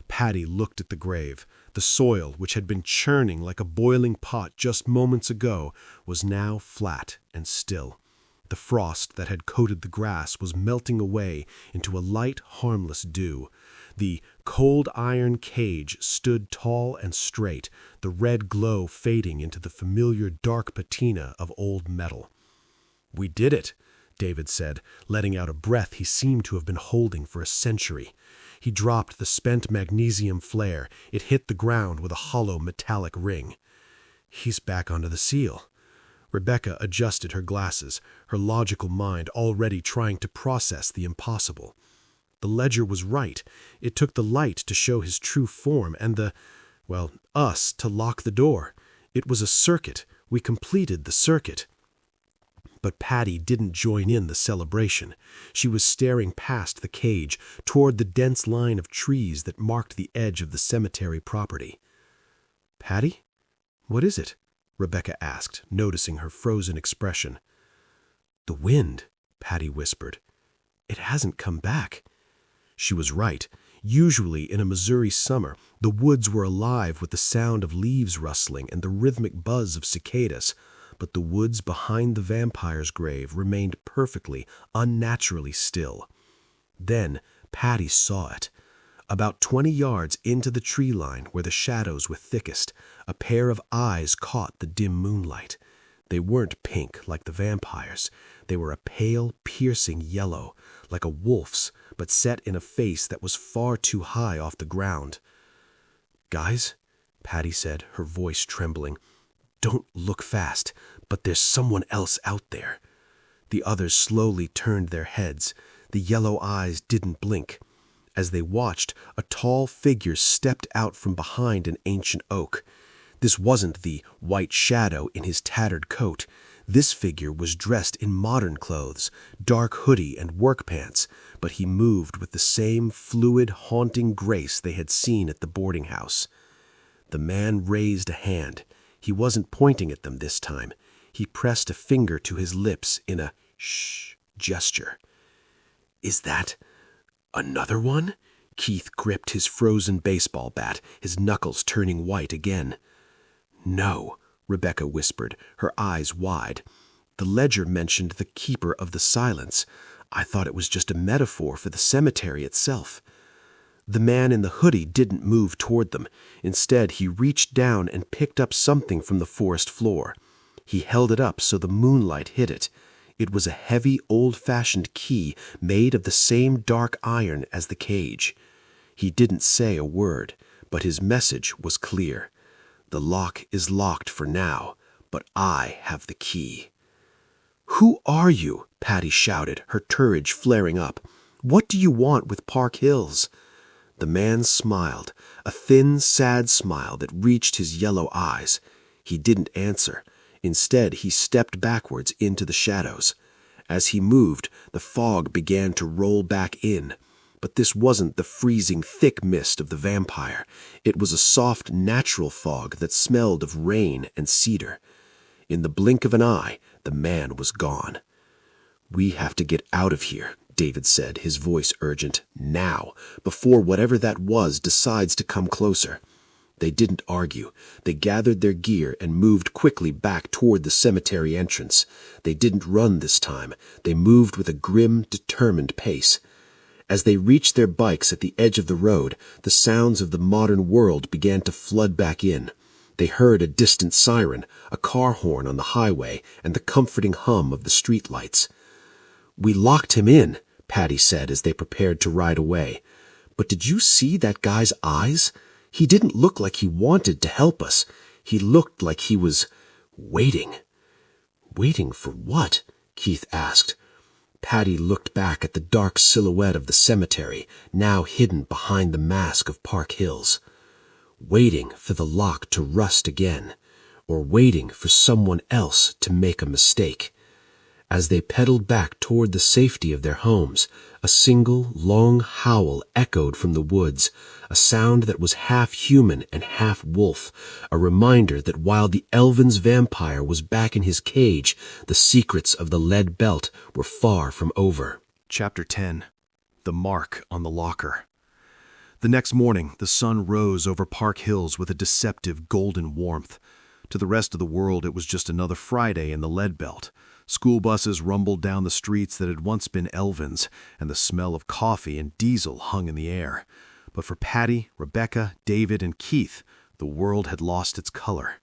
Patty looked at the grave. The soil, which had been churning like a boiling pot just moments ago, was now flat and still. The frost that had coated the grass was melting away into a light, harmless dew. The cold iron cage stood tall and straight, the red glow fading into the familiar dark patina of old metal. "We did it," David said, letting out a breath he seemed to have been holding for a century. He dropped the spent magnesium flare. It hit the ground with a hollow metallic ring. "He's back onto the seal." Rebecca adjusted her glasses, her logical mind already trying to process the impossible. The ledger was right. It took the light to show his true form and us to lock the door. It was a circuit. We completed the circuit. But Patty didn't join in the celebration. She was staring past the cage, toward the dense line of trees that marked the edge of the cemetery property. "Patty? What is it?" Rebecca asked, noticing her frozen expression. "The wind," Patty whispered. "It hasn't come back." She was right. Usually in a Missouri summer, the woods were alive with the sound of leaves rustling and the rhythmic buzz of cicadas, but the woods behind the vampire's grave remained perfectly, unnaturally still. Then Patty saw it. About 20 yards into the tree line where the shadows were thickest, a pair of eyes caught the dim moonlight. They weren't pink like the vampire's. They were a pale, piercing yellow, like a wolf's, but set in a face that was far too high off the ground. "Guys," Patty said, her voice trembling, "don't look fast, but there's someone else out there." The others slowly turned their heads. The yellow eyes didn't blink. As they watched, a tall figure stepped out from behind an ancient oak. This wasn't the white shadow in his tattered coat. This figure was dressed in modern clothes, dark hoodie and work pants, but he moved with the same fluid, haunting grace they had seen at the boarding house. The man raised a hand. He wasn't pointing at them this time. He pressed a finger to his lips in a shh gesture. "Is that another one?" Keith gripped his frozen baseball bat, his knuckles turning white again. "No," Rebecca whispered, her eyes wide. "The ledger mentioned the keeper of the silence. I thought it was just a metaphor for the cemetery itself." The man in the hoodie didn't move toward them. Instead, he reached down and picked up something from the forest floor. He held it up so the moonlight hit it. It was a heavy, old-fashioned key made of the same dark iron as the cage. He didn't say a word, but his message was clear. "The lock is locked for now, but I have the key." "Who are you?" Patty shouted, her courage flaring up. "What do you want with Park Hills?" The man smiled, a thin, sad smile that reached his yellow eyes. He didn't answer. Instead, he stepped backwards into the shadows. As he moved, the fog began to roll back in. But this wasn't the freezing, thick mist of the vampire. It was a soft, natural fog that smelled of rain and cedar. In the blink of an eye, the man was gone. "We have to get out of here," David said, his voice urgent. "Now, before whatever that was decides to come closer." They didn't argue. They gathered their gear and moved quickly back toward the cemetery entrance. They didn't run this time. They moved with a grim, determined pace. As they reached their bikes at the edge of the road, the sounds of the modern world began to flood back in. They heard a distant siren, a car horn on the highway, and the comforting hum of the streetlights. "We locked him in," Patty said as they prepared to ride away. "But did you see that guy's eyes? He didn't look like he wanted to help us. He looked like he was waiting." "Waiting for what?" Keith asked. Patty looked back at the dark silhouette of the cemetery, now hidden behind the mask of Park Hills. Waiting for the lock to rust again, or waiting for someone else to make a mistake. As they pedaled back toward the safety of their homes, a single, long howl echoed from the woods, a sound that was half human and half wolf, a reminder that while the Elvins Vampire was back in his cage, the secrets of the lead belt were far from over. Chapter 10. The Mark on the Locker. The next morning, the sun rose over Park Hills with a deceptive golden warmth. To the rest of the world, it was just another Friday in the lead belt. School buses rumbled down the streets that had once been Elvin's, and the smell of coffee and diesel hung in the air. But for Patty, Rebecca, David, and Keith, the world had lost its color.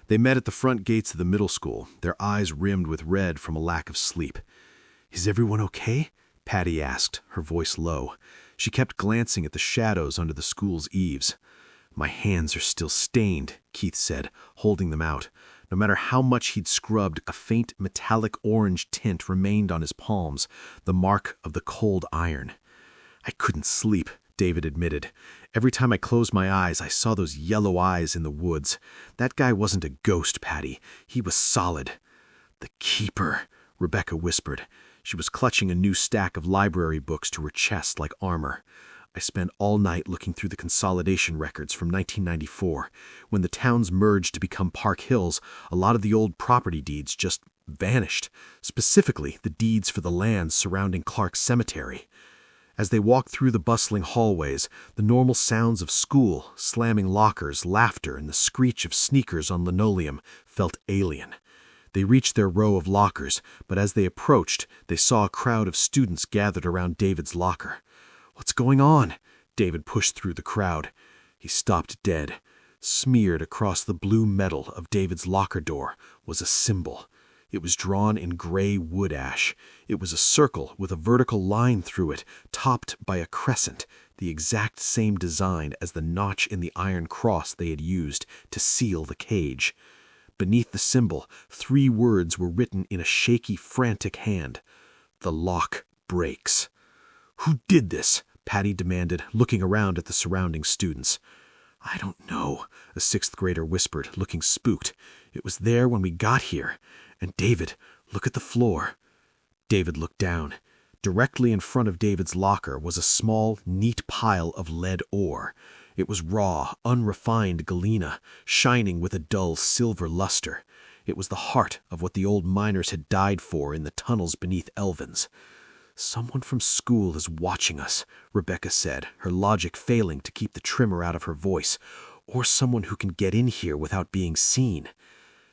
They met at the front gates of the middle school, their eyes rimmed with red from a lack of sleep. "Is everyone okay?" Patty asked, her voice low. She kept glancing at the shadows under the school's eaves. "My hands are still stained," Keith said, holding them out. No matter how much he'd scrubbed, a faint metallic orange tint remained on his palms, the mark of the cold iron. "I couldn't sleep," David admitted. "Every time I closed my eyes, I saw those yellow eyes in the woods. That guy wasn't a ghost, Patty. He was solid." "The Keeper," Rebecca whispered. She was clutching a new stack of library books to her chest like armor. "I spent all night looking through the consolidation records from 1994. When the towns merged to become Park Hills, a lot of the old property deeds just vanished, specifically the deeds for the lands surrounding Clark Cemetery." As they walked through the bustling hallways, the normal sounds of school, slamming lockers, laughter, and the screech of sneakers on linoleum felt alien. They reached their row of lockers, but as they approached, they saw a crowd of students gathered around David's locker. "What's going on?" David pushed through the crowd. He stopped dead. Smeared across the blue metal of David's locker door was a symbol. It was drawn in gray wood ash. It was a circle with a vertical line through it, topped by a crescent, the exact same design as the notch in the iron cross they had used to seal the cage. Beneath the symbol, 3 words were written in a shaky, frantic hand. "The lock breaks." "Who did this?" Patty demanded, looking around at the surrounding students. "I don't know," a 6th grader whispered, looking spooked. "It was there when we got here. And David, look at the floor." David looked down. Directly in front of David's locker was a small, neat pile of lead ore. It was raw, unrefined galena, shining with a dull silver luster. It was the heart of what the old miners had died for in the tunnels beneath Elvins. "Someone from school is watching us," Rebecca said, her logic failing to keep the tremor out of her voice. "Or someone who can get in here without being seen."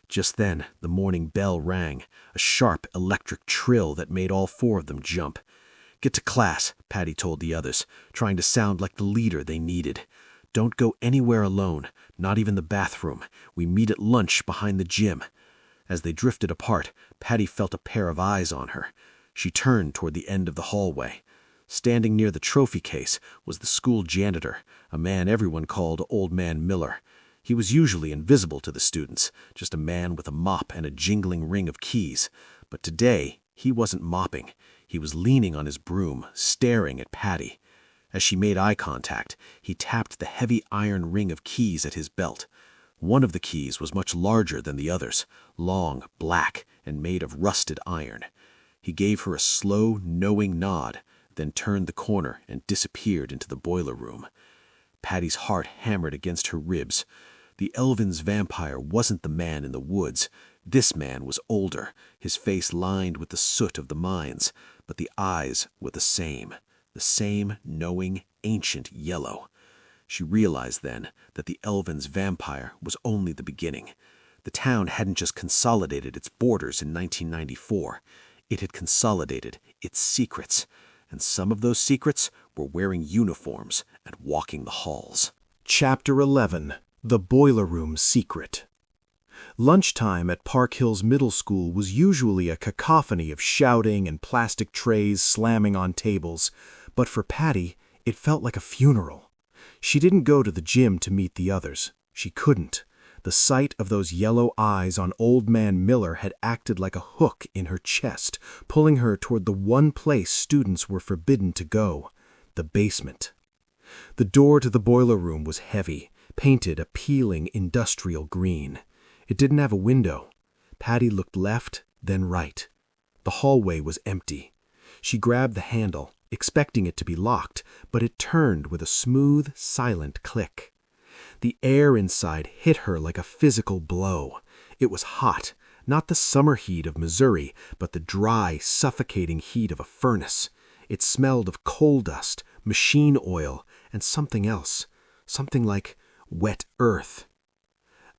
Just then, the morning bell rang, a sharp electric trill that made all 4 of them jump. "Get to class," Patty told the others, trying to sound like the leader they needed. "Don't go anywhere alone, not even the bathroom. We meet at lunch behind the gym." As they drifted apart, Patty felt a pair of eyes on her. She turned toward the end of the hallway. Standing near the trophy case was the school janitor, a man everyone called Old Man Miller. He was usually invisible to the students, just a man with a mop and a jingling ring of keys. But today, he wasn't mopping. He was leaning on his broom, staring at Patty. As she made eye contact, he tapped the heavy iron ring of keys at his belt. One of the keys was much larger than the others, long, black, and made of rusted iron. He gave her a slow, knowing nod, then turned the corner and disappeared into the boiler room. Patty's heart hammered against her ribs. The Elvins Vampire wasn't the man in the woods. This man was older, his face lined with the soot of the mines, but the eyes were the same knowing, ancient yellow. She realized then that the Elvins Vampire was only the beginning. The town hadn't just consolidated its borders in 1994. It had consolidated its secrets, and some of those secrets were wearing uniforms and walking the halls. Chapter 11. The Boiler Room Secret. Lunchtime at Park Hills Middle School was usually a cacophony of shouting and plastic trays slamming on tables, but for Patty, it felt like a funeral. She didn't go to the gym to meet the others. She couldn't. The sight of those yellow eyes on Old Man Miller had acted like a hook in her chest, pulling her toward the one place students were forbidden to go, the basement. The door to the boiler room was heavy, painted a peeling industrial green. It didn't have a window. Patty looked left, then right. The hallway was empty. She grabbed the handle, expecting it to be locked, but it turned with a smooth, silent click. The air inside hit her like a physical blow. It was hot, not the summer heat of Missouri, but the dry, suffocating heat of a furnace. It smelled of coal dust, machine oil, and something else, something like wet earth.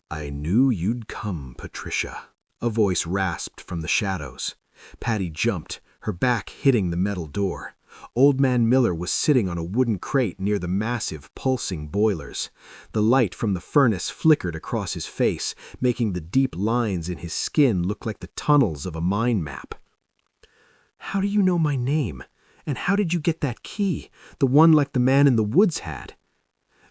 "I knew you'd come, Patricia," a voice rasped from the shadows. Patty jumped, her back hitting the metal door. Old Man Miller was sitting on a wooden crate near the massive, pulsing boilers. The light from the furnace flickered across his face, making the deep lines in his skin look like the tunnels of a mind map. "How do you know my name? And how did you get that key, the one like the man in the woods had?"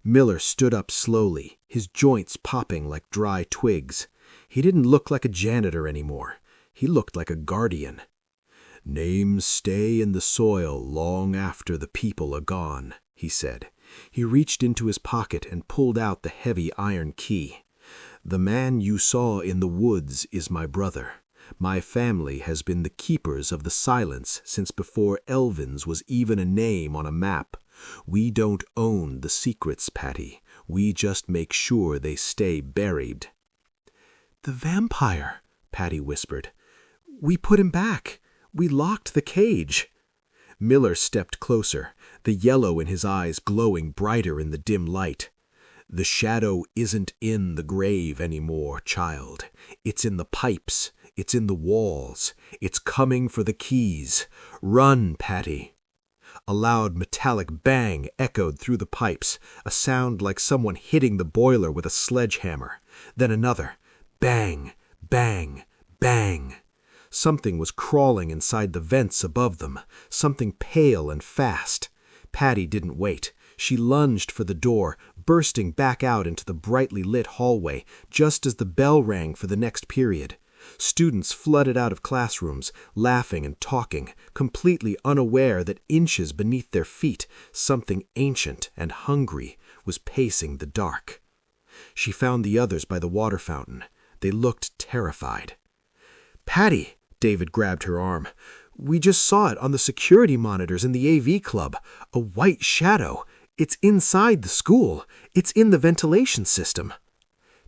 Miller stood up slowly, his joints popping like dry twigs. He didn't look like a janitor anymore. He looked like a guardian. "Names stay in the soil long after the people are gone," he said. He reached into his pocket and pulled out the heavy iron key. "The man you saw in the woods is my brother. My family has been the keepers of the silence since before Elvins was even a name on a map. We don't own the secrets, Patty. We just make sure they stay buried." "The vampire," Patty whispered. "We put him back. We locked the cage." Miller stepped closer, the yellow in his eyes glowing brighter in the dim light. "The shadow isn't in the grave anymore, child. It's in the pipes. It's in the walls. It's coming for the keys. Run, Patty." A loud metallic bang echoed through the pipes, a sound like someone hitting the boiler with a sledgehammer. Then another. Bang, bang, bang. Something was crawling inside the vents above them, something pale and fast. Patty didn't wait. She lunged for the door, bursting back out into the brightly lit hallway, just as the bell rang for the next period. Students flooded out of classrooms, laughing and talking, completely unaware that inches beneath their feet, something ancient and hungry was pacing the dark. She found the others by the water fountain. They looked terrified. "Patty!" David grabbed her arm. "We just saw it on the security monitors in the AV club. A white shadow. It's inside the school. It's in the ventilation system."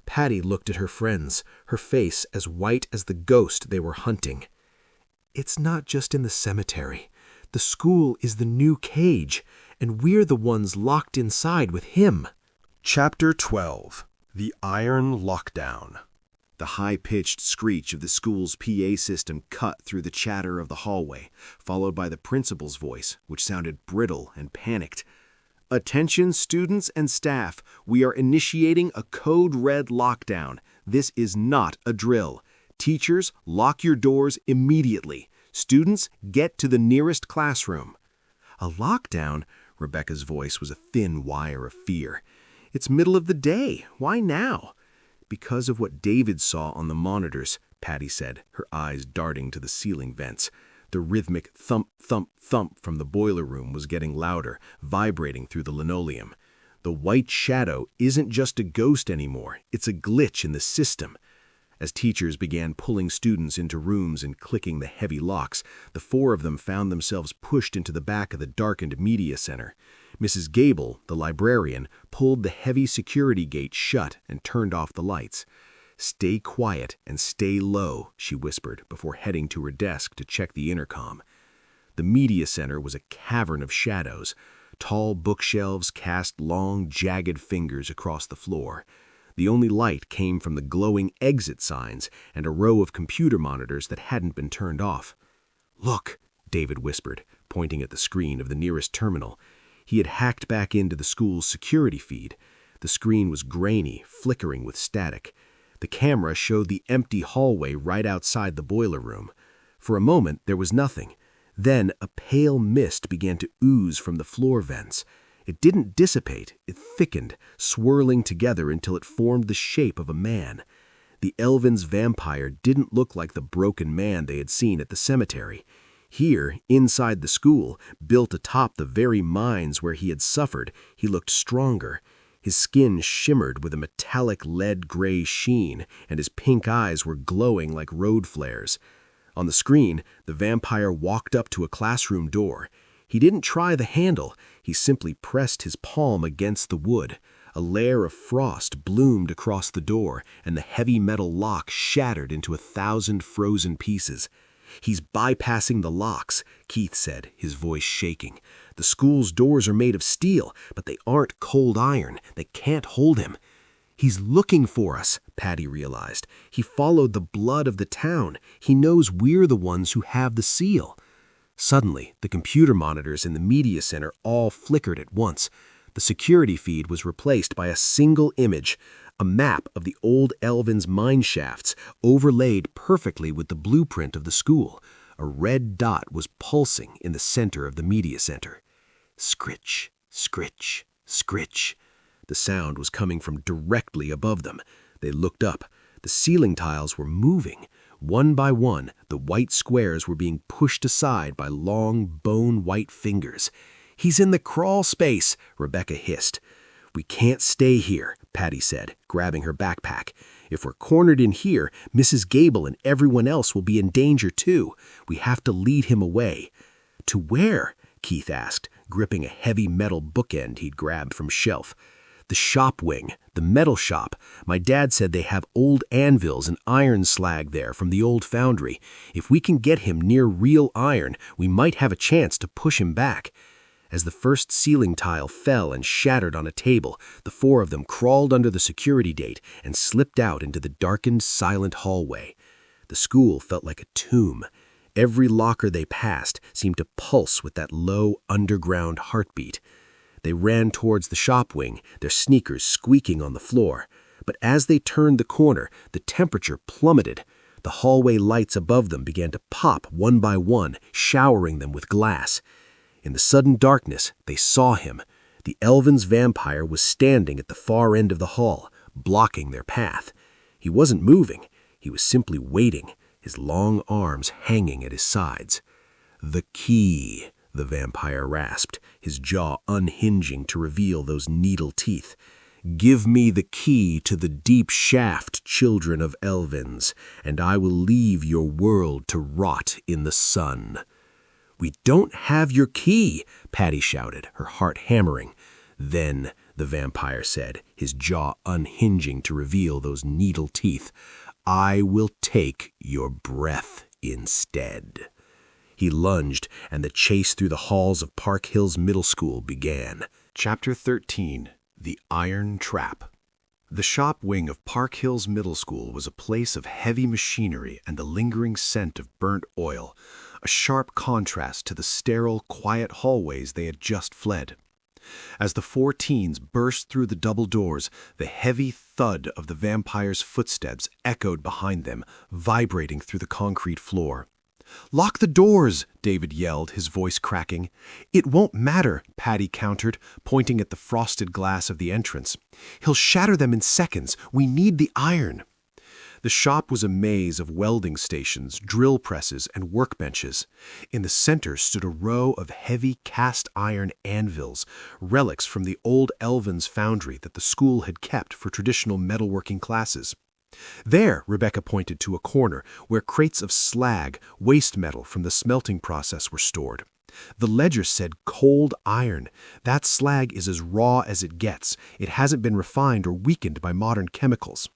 Patty looked at her friends, her face as white as the ghost they were hunting. "It's not just in the cemetery. The school is the new cage, and we're the ones locked inside with him." Chapter 12. The Iron Lockdown. The high-pitched screech of the school's PA system cut through the chatter of the hallway, followed by the principal's voice, which sounded brittle and panicked. "Attention students and staff, we are initiating a code red lockdown. This is not a drill. Teachers, lock your doors immediately. Students, get to the nearest classroom." "A lockdown?" Rebecca's voice was a thin wire of fear. "It's middle of the day. Why now?" "Because of what David saw on the monitors," Patty said, her eyes darting to the ceiling vents. The rhythmic thump, thump, thump from the boiler room was getting louder, vibrating through the linoleum. "The white shadow isn't just a ghost anymore. It's a glitch in the system." As teachers began pulling students into rooms and clicking the heavy locks, the four of them found themselves pushed into the back of the darkened media center. Mrs. Gable, the librarian, pulled the heavy security gate shut and turned off the lights. "Stay quiet and stay low," she whispered before heading to her desk to check the intercom. The media center was a cavern of shadows. Tall bookshelves cast long, jagged fingers across the floor. The only light came from the glowing exit signs and a row of computer monitors that hadn't been turned off. "Look," David whispered, pointing at the screen of the nearest terminal. He had hacked back into the school's security feed. The screen was grainy, flickering with static. The camera showed the empty hallway right outside the boiler room. For a moment, there was nothing. Then a pale mist began to ooze from the floor vents. It didn't dissipate. It thickened, swirling together until it formed the shape of a man. The Elvins Vampire didn't look like the broken man they had seen at the cemetery. Here, inside the school, built atop the very mines where he had suffered, he looked stronger. His skin shimmered with a metallic lead-gray sheen, and his pink eyes were glowing like road flares. On the screen, the vampire walked up to a classroom door. He didn't try the handle, he simply pressed his palm against the wood. A layer of frost bloomed across the door, and the heavy metal lock shattered into 1,000 frozen pieces. "He's bypassing the locks," Keith said, his voice shaking. "The school's doors are made of steel, but they aren't cold iron. They can't hold him." "He's looking for us," Patty realized. "He followed the blood of the town. He knows we're the ones who have the seal." Suddenly, the computer monitors in the media center all flickered at once. The security feed was replaced by a single image, a map of the old Elvins mine shafts, overlaid perfectly with the blueprint of the school. A red dot was pulsing in the center of the media center. Scritch, scritch, scritch. The sound was coming from directly above them. They looked up. The ceiling tiles were moving. One by one, the white squares were being pushed aside by long, bone-white fingers. "He's in the crawl space," Rebecca hissed. "We can't stay here," Patty said, grabbing her backpack. "If we're cornered in here, Mrs. Gable and everyone else will be in danger too. We have to lead him away." "To where?" Keith asked, gripping a heavy metal bookend he'd grabbed from a shelf. "The shop wing, the metal shop. My dad said they have old anvils and iron slag there from the old foundry. If we can get him near real iron, we might have a chance to push him back." As the first ceiling tile fell and shattered on a table, the four of them crawled under the security gate and slipped out into the darkened, silent hallway. The school felt like a tomb. Every locker they passed seemed to pulse with that low, underground heartbeat. They ran towards the shop wing, their sneakers squeaking on the floor. But as they turned the corner, the temperature plummeted. The hallway lights above them began to pop one by one, showering them with glass. In the sudden darkness, they saw him. The Elvins Vampire was standing at the far end of the hall, blocking their path. He wasn't moving. He was simply waiting, his long arms hanging at his sides. "The key," the vampire rasped, his jaw unhinging to reveal those needle teeth. "Give me the key to the deep shaft, children of Elvins, and I will leave your world to rot in the sun." "We don't have your key," Patty shouted, her heart hammering. "Then," the vampire said, his jaw unhinging to reveal those needle teeth, "I will take your breath instead." He lunged, and the chase through the halls of Park Hills Middle School began. Chapter 13. The Iron Trap. The shop wing of Park Hills Middle School was a place of heavy machinery and the lingering scent of burnt oil, a sharp contrast to the sterile, quiet hallways they had just fled. As the four teens burst through the double doors, the heavy thud of the vampire's footsteps echoed behind them, vibrating through the concrete floor. "Lock the doors!" David yelled, his voice cracking. "It won't matter," Patty countered, pointing at the frosted glass of the entrance. "He'll shatter them in seconds. We need the iron." The shop was a maze of welding stations, drill presses, and workbenches. In the center stood a row of heavy cast-iron anvils, relics from the old Elvins foundry that the school had kept for traditional metalworking classes. There, Rebecca pointed to a corner where crates of slag, waste metal from the smelting process, were stored. The ledger said cold iron. That slag is as raw as it gets. It hasn't been refined or weakened by modern chemicals.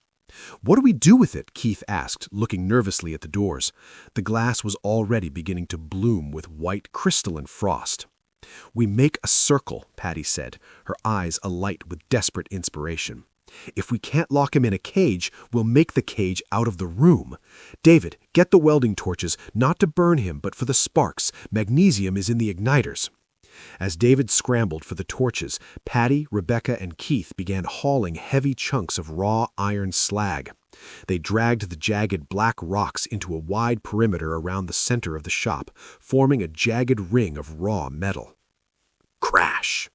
"What do we do with it?" Keith asked, looking nervously at the doors. The glass was already beginning to bloom with white crystalline frost. "We make a circle," Patty said, her eyes alight with desperate inspiration. "If we can't lock him in a cage, we'll make the cage out of the room. David, get the welding torches, not to burn him, but for the sparks. Magnesium is in the igniters." As David scrambled for the torches, Patty, Rebecca, and Keith began hauling heavy chunks of raw iron slag. They dragged the jagged black rocks into a wide perimeter around the center of the shop, forming a jagged ring of raw metal. Crash!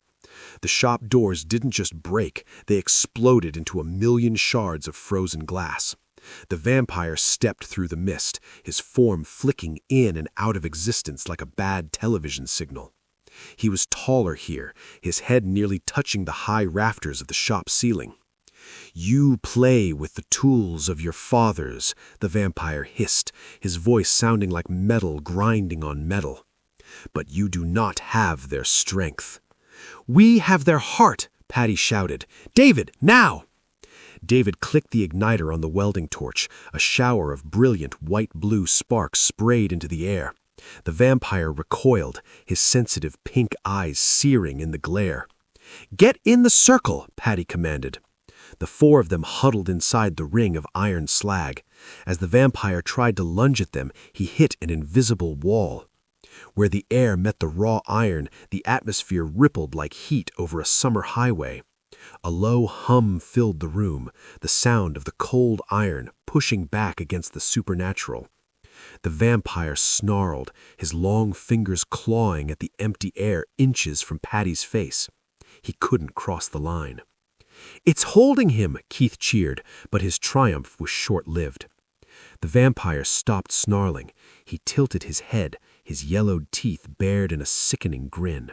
The shop doors didn't just break, they exploded into 1,000,000 shards of frozen glass. The vampire stepped through the mist, his form flicking in and out of existence like a bad television signal. He was taller here, his head nearly touching the high rafters of the shop ceiling. "You play with the tools of your fathers," the vampire hissed, his voice sounding like metal grinding on metal. "But you do not have their strength." "We have their heart," Patty shouted. "David, now!" David clicked the igniter on the welding torch. A shower of brilliant white-blue sparks sprayed into the air. The vampire recoiled, his sensitive pink eyes searing in the glare. "Get in the circle," Patty commanded. The four of them huddled inside the ring of iron slag. As the vampire tried to lunge at them, he hit an invisible wall. Where the air met the raw iron, the atmosphere rippled like heat over a summer highway. A low hum filled the room, the sound of the cold iron pushing back against the supernatural. The vampire snarled, his long fingers clawing at the empty air inches from Patty's face. He couldn't cross the line. "It's holding him," Keith cheered, but his triumph was short-lived. The vampire stopped snarling. He tilted his head, his yellowed teeth bared in a sickening grin.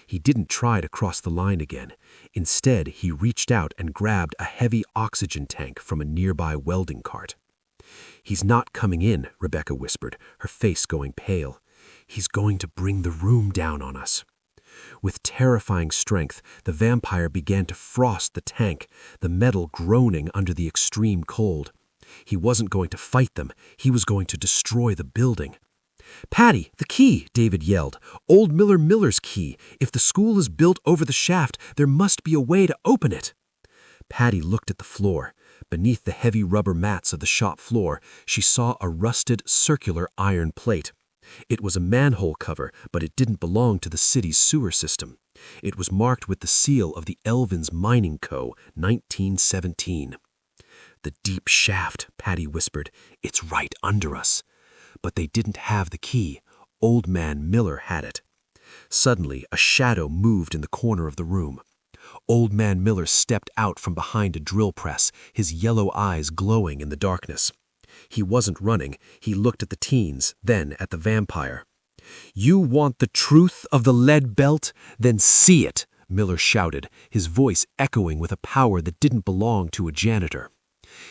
He didn't try to cross the line again. Instead, he reached out and grabbed a heavy oxygen tank from a nearby welding cart. "He's not coming in," Rebecca whispered, her face going pale. "He's going to bring the room down on us." With terrifying strength, the vampire began to frost the tank, the metal groaning under the extreme cold. He wasn't going to fight them. He was going to destroy the building. "Patty, the key!" David yelled. "Old Miller's key. If the school is built over the shaft, there must be a way to open it." Patty looked at the floor. Beneath the heavy rubber mats of the shop floor, she saw a rusted, circular iron plate. It was a manhole cover, but it didn't belong to the city's sewer system. It was marked with the seal of the Elvins Mining Co., 1917. "The deep shaft," Patty whispered. "It's right under us." But they didn't have the key. Old Man Miller had it. Suddenly, a shadow moved in the corner of the room. Old Man Miller stepped out from behind a drill press, his yellow eyes glowing in the darkness. He wasn't running. He looked at the teens, then at the vampire. "You want the truth of the lead belt? Then see it," Miller shouted, his voice echoing with a power that didn't belong to a janitor.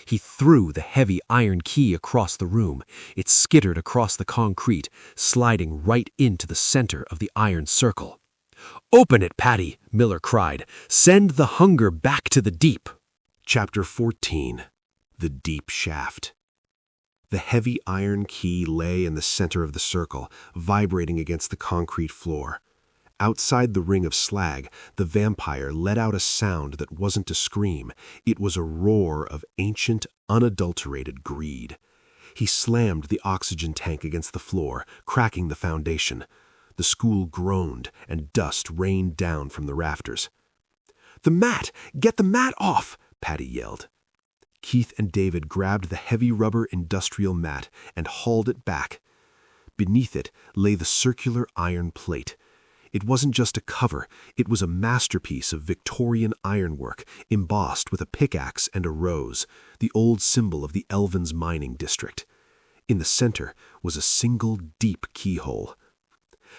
He threw the heavy iron key across the room. It skittered across the concrete, sliding right into the center of the iron circle. "Open it, Patty," Miller cried. "Send the hunger back to the deep." Chapter 14. The Deep Shaft. The heavy iron key lay in the center of the circle, vibrating against the concrete floor. Outside the ring of slag, the vampire let out a sound that wasn't a scream. It was a roar of ancient, unadulterated greed. He slammed the oxygen tank against the floor, cracking the foundation. The school groaned, and dust rained down from the rafters. "The mat! Get the mat off!" Patty yelled. Keith and David grabbed the heavy rubber industrial mat and hauled it back. Beneath it lay the circular iron plate. It wasn't just a cover, it was a masterpiece of Victorian ironwork, embossed with a pickaxe and a rose, the old symbol of the Elvins mining district. In the center was a single deep keyhole.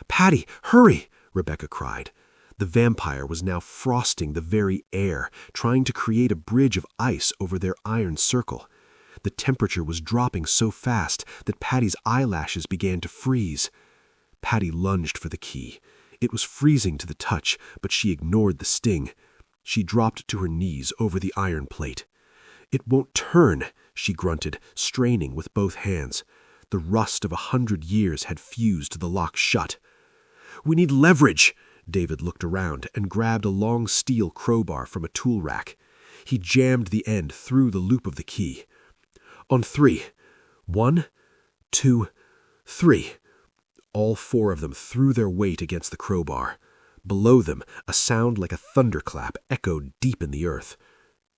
"Patty, hurry!" Rebecca cried. The vampire was now frosting the very air, trying to create a bridge of ice over their iron circle. The temperature was dropping so fast that Patty's eyelashes began to freeze. Patty lunged for the key. It was freezing to the touch, but she ignored the sting. She dropped to her knees over the iron plate. "It won't turn," she grunted, straining with both hands. The rust of 100 years had fused the lock shut. "We need leverage!" David looked around and grabbed a long steel crowbar from a tool rack. He jammed the end through the loop of the key. "On 3. 1, 2, 3. All four of them threw their weight against the crowbar. Below them, a sound like a thunderclap echoed deep in the earth.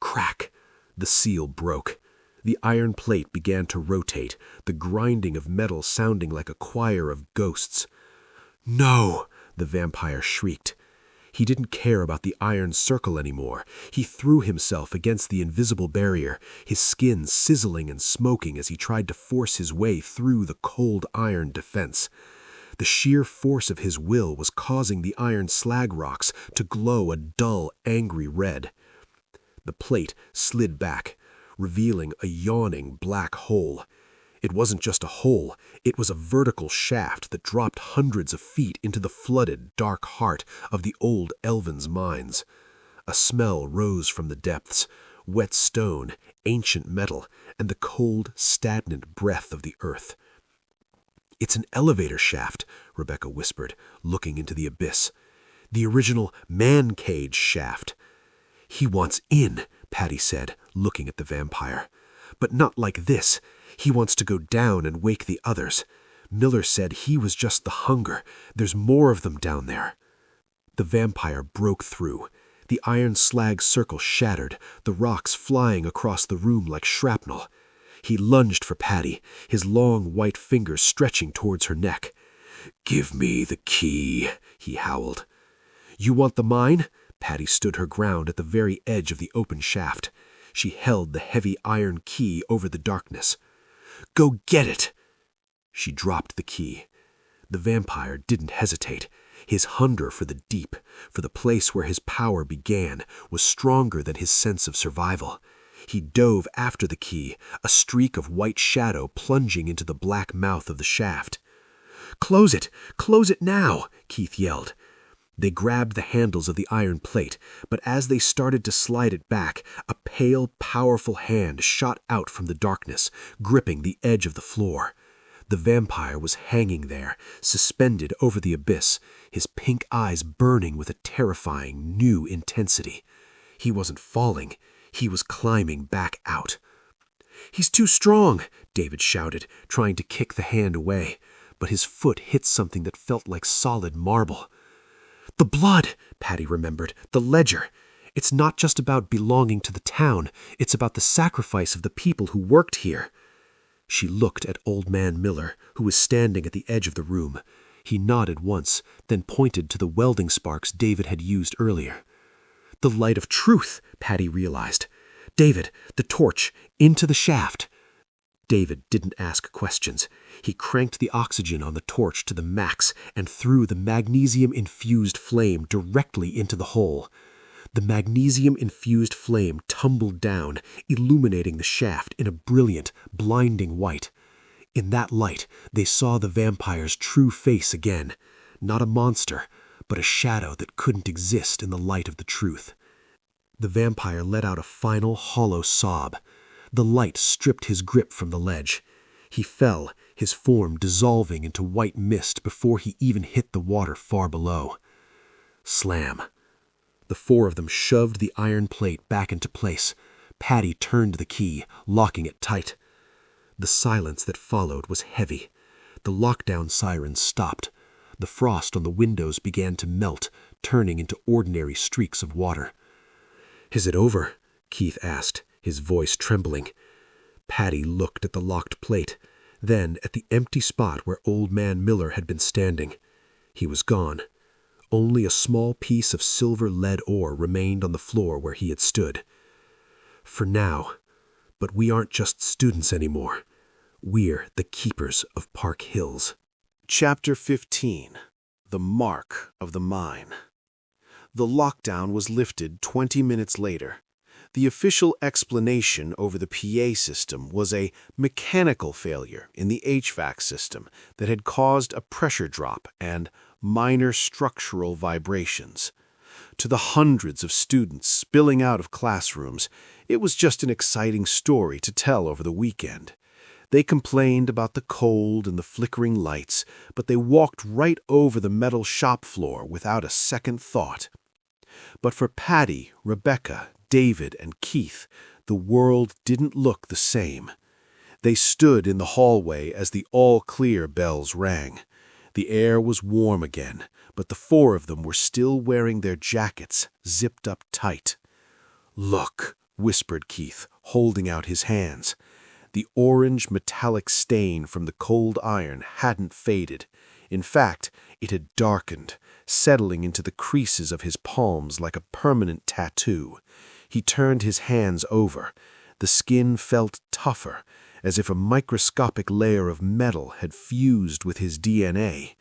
Crack! The seal broke. The iron plate began to rotate, the grinding of metal sounding like a choir of ghosts. "No!" the vampire shrieked. He didn't care about the iron circle anymore. He threw himself against the invisible barrier, his skin sizzling and smoking as he tried to force his way through the cold iron defense. The sheer force of his will was causing the iron slag rocks to glow a dull, angry red. The plate slid back, revealing a yawning black hole. It wasn't just a hole, it was a vertical shaft that dropped hundreds of feet into the flooded, dark heart of the old Elvins mines. A smell rose from the depths, wet stone, ancient metal, and the cold, stagnant breath of the earth. "It's an elevator shaft," Rebecca whispered, looking into the abyss. "The original man-cage shaft." "He wants in," Patty said, looking at the vampire. "But not like this. He wants to go down and wake the others. Miller said he was just the hunger. There's more of them down there." The vampire broke through. The iron slag circle shattered, the rocks flying across the room like shrapnel. He lunged for Patty, his long white fingers stretching towards her neck. "Give me the key," he howled. "You want the mine?" Patty stood her ground at the very edge of the open shaft. She held the heavy iron key over the darkness. "Go get it!" She dropped the key. The vampire didn't hesitate. His hunger for the deep, for the place where his power began, was stronger than his sense of survival. He dove after the key, a streak of white shadow plunging into the black mouth of the shaft. "Close it! Close it now!" Keith yelled. They grabbed the handles of the iron plate, but as they started to slide it back, a pale, powerful hand shot out from the darkness, gripping the edge of the floor. The vampire was hanging there, suspended over the abyss, his pink eyes burning with a terrifying, new intensity. He wasn't falling, he was climbing back out. "He's too strong," David shouted, trying to kick the hand away, but his foot hit something that felt like solid marble. "The blood," Patty remembered, "the ledger. It's not just about belonging to the town, it's about the sacrifice of the people who worked here." She looked at Old Man Miller, who was standing at the edge of the room. He nodded once, then pointed to the welding sparks David had used earlier. "The light of truth," Patty realized. "David, the torch, into the shaft." David didn't ask questions. He cranked the oxygen on the torch to the max and threw the magnesium-infused flame directly into the hole. The magnesium-infused flame tumbled down, illuminating the shaft in a brilliant, blinding white. In that light, they saw the vampire's true face again. Not a monster, but a shadow that couldn't exist in the light of the truth. The vampire let out a final, hollow sob. The light stripped his grip from the ledge. He fell, his form dissolving into white mist before he even hit the water far below. Slam. The four of them shoved the iron plate back into place. Patty turned the key, locking it tight. The silence that followed was heavy. The lockdown sirens stopped. The frost on the windows began to melt, turning into ordinary streaks of water. "Is it over?" Keith asked, his voice trembling. Patty looked at the locked plate, then at the empty spot where Old Man Miller had been standing. He was gone. Only a small piece of silver lead ore remained on the floor where he had stood. "For now. But we aren't just students anymore. We're the keepers of Park Hills." Chapter 15. The Mark of the Mine. The lockdown was lifted 20 minutes later. The official explanation over the PA system was a mechanical failure in the HVAC system that had caused a pressure drop and minor structural vibrations. To the hundreds of students spilling out of classrooms, it was just an exciting story to tell over the weekend. They complained about the cold and the flickering lights, but they walked right over the metal shop floor without a second thought. But for Patty, Rebecca, David, and Keith, the world didn't look the same. They stood in the hallway as the all-clear bells rang. The air was warm again, but the four of them were still wearing their jackets, zipped up tight. "Look," whispered Keith, holding out his hands. The orange metallic stain from the cold iron hadn't faded. In fact, it had darkened, settling into the creases of his palms like a permanent tattoo. He turned his hands over. The skin felt tougher, as if a microscopic layer of metal had fused with his DNA.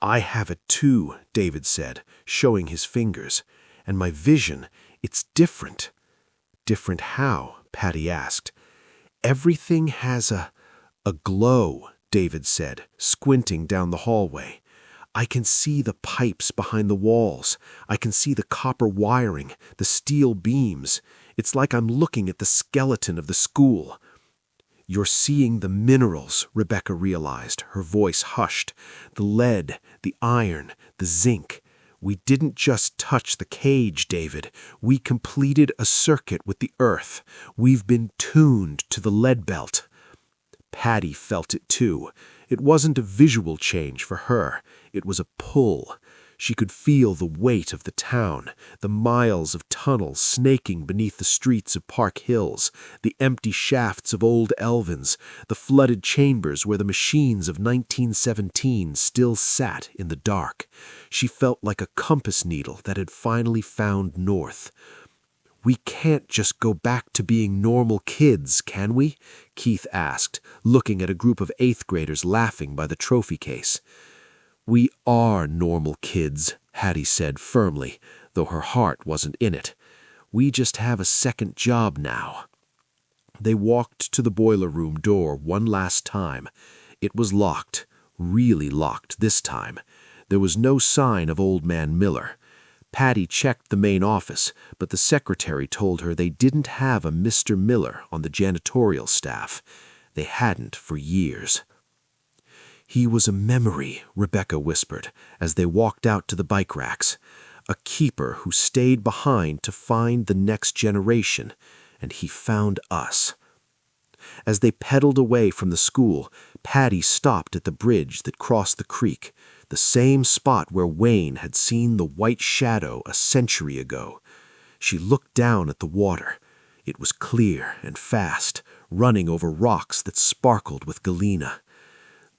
"I have it too," David said, showing his fingers. "And my vision, it's different." different how?" Patty asked. "Everything has a glow," David said, squinting down the hallway. "I can see the pipes behind the walls. I can see the copper wiring, the steel beams. It's like I'm looking at the skeleton of the school." "You're seeing the minerals," Rebecca realized, her voice hushed. "The lead, the iron, the zinc. We didn't just touch the cage, David. We completed a circuit with the earth. We've been tuned to the lead belt." Patty felt it too. It wasn't a visual change for her. It was a pull. She could feel the weight of the town, the miles of tunnels snaking beneath the streets of Park Hills, the empty shafts of old Elvins, the flooded chambers where the machines of 1917 still sat in the dark. She felt like a compass needle that had finally found north. "We can't just go back to being normal kids, can we?" Keith asked, looking at a group of 8th graders laughing by the trophy case. "We are normal kids," Hattie said firmly, though her heart wasn't in it. "We just have a second job now." They walked to the boiler room door one last time. It was locked, really locked this time. There was no sign of Old Man Miller. Patty checked the main office, but the secretary told her they didn't have a Mr. Miller on the janitorial staff. They hadn't for years. "He was a memory," Rebecca whispered, as they walked out to the bike racks. "A keeper who stayed behind to find the next generation, and he found us." As they pedaled away from the school, Patty stopped at the bridge that crossed the creek, the same spot where Wayne had seen the white shadow a century ago. She looked down at the water. It was clear and fast, running over rocks that sparkled with galena.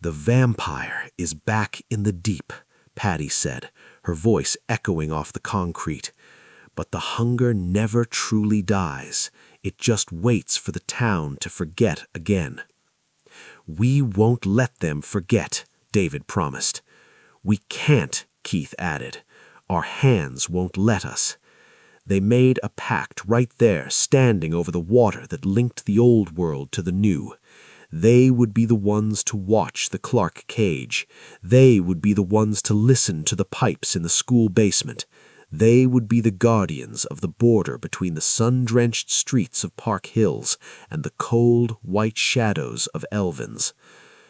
"The vampire is back in the deep," Patty said, her voice echoing off the concrete. "But the hunger never truly dies. It just waits for the town to forget again." "We won't let them forget," David promised. "We can't," Keith added. "Our hands won't let us." They made a pact right there, standing over the water that linked the old world to the new. They would be the ones to watch the Clark cage. They would be the ones to listen to the pipes in the school basement. They would be the guardians of the border between the sun-drenched streets of Park Hills and the cold, white shadows of Elvins.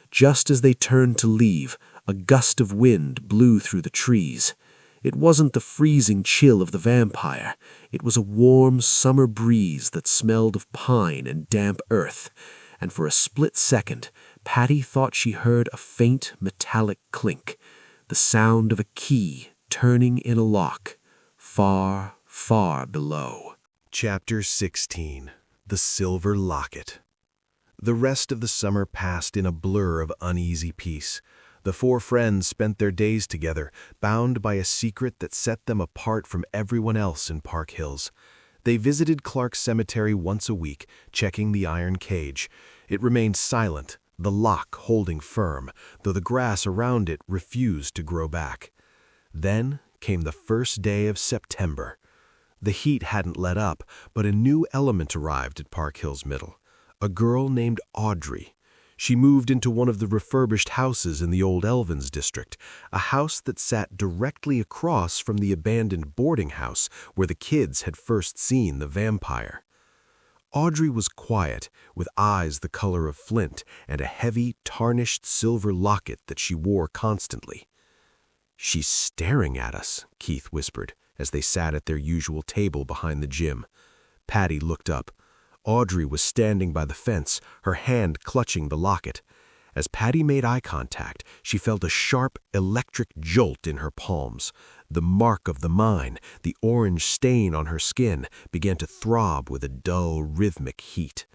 Just as they turned to leave, a gust of wind blew through the trees. It wasn't the freezing chill of the vampire. It was a warm summer breeze that smelled of pine and damp earth. And for a split second, Patty thought she heard a faint metallic clink, the sound of a key turning in a lock, far, far below. Chapter 16. The Silver Locket. The rest of the summer passed in a blur of uneasy peace. The 4 friends spent their days together, bound by a secret that set them apart from everyone else in Park Hills. They visited Clark's cemetery once a week, checking the iron cage. It remained silent, the lock holding firm, though the grass around it refused to grow back. Then came the first day of September. The heat hadn't let up, but a new element arrived at Park Hills Middle. A girl named Audrey. She moved into one of the refurbished houses in the old Elvins district, a house that sat directly across from the abandoned boarding house where the kids had first seen the vampire. Audrey was quiet, with eyes the color of flint and a heavy, tarnished silver locket that she wore constantly. "She's staring at us," Keith whispered, as they sat at their usual table behind the gym. Patty looked up. Audrey was standing by the fence, her hand clutching the locket. As Patty made eye contact, she felt a sharp, electric jolt in her palms. The mark of the mine, the orange stain on her skin, began to throb with a dull, rhythmic heat.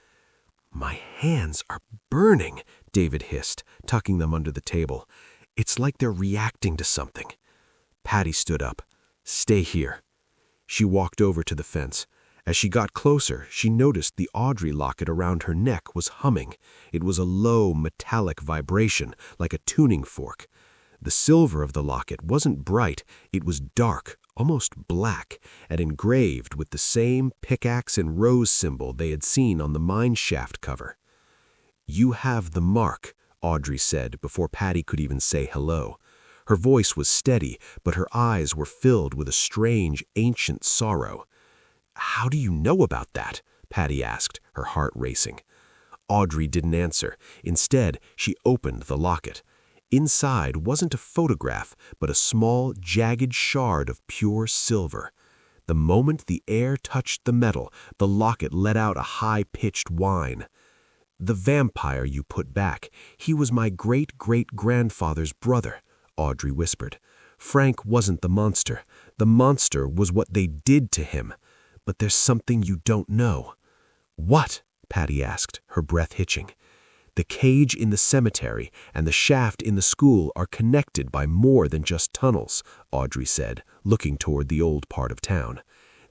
"My hands are burning," David hissed, tucking them under the table. "It's like they're reacting to something." Patty stood up. "Stay here." She walked over to the fence. As she got closer, she noticed the Audrey locket around her neck was humming. It was a low, metallic vibration, like a tuning fork. The silver of the locket wasn't bright, it was dark, almost black, and engraved with the same pickaxe and rose symbol they had seen on the mine shaft cover. "You have the mark," Audrey said before Patty could even say hello. Her voice was steady, but her eyes were filled with a strange, ancient sorrow. "How do you know about that?" Patty asked, her heart racing. Audrey didn't answer. Instead, she opened the locket. Inside wasn't a photograph, but a small, jagged shard of pure silver. The moment the air touched the metal, the locket let out a high-pitched whine. "The vampire you put back, he was my great-great-grandfather's brother," Audrey whispered. "Frank wasn't the monster. The monster was what they did to him. But there's something you don't know." "What?" Patty asked, her breath hitching. "The cage in the cemetery and the shaft in the school are connected by more than just tunnels," Audrey said, looking toward the old part of town.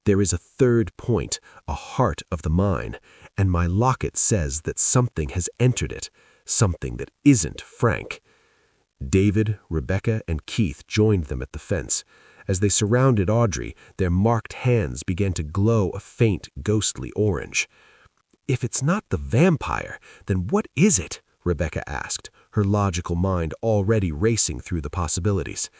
"There is a third point, a heart of the mine, and my locket says that something has entered it, something that isn't Frank." David, Rebecca, and Keith joined them at the fence. As they surrounded Audrey, their marked hands began to glow a faint, ghostly orange. "If it's not the vampire, then what is it?" Rebecca asked, her logical mind already racing through the possibilities.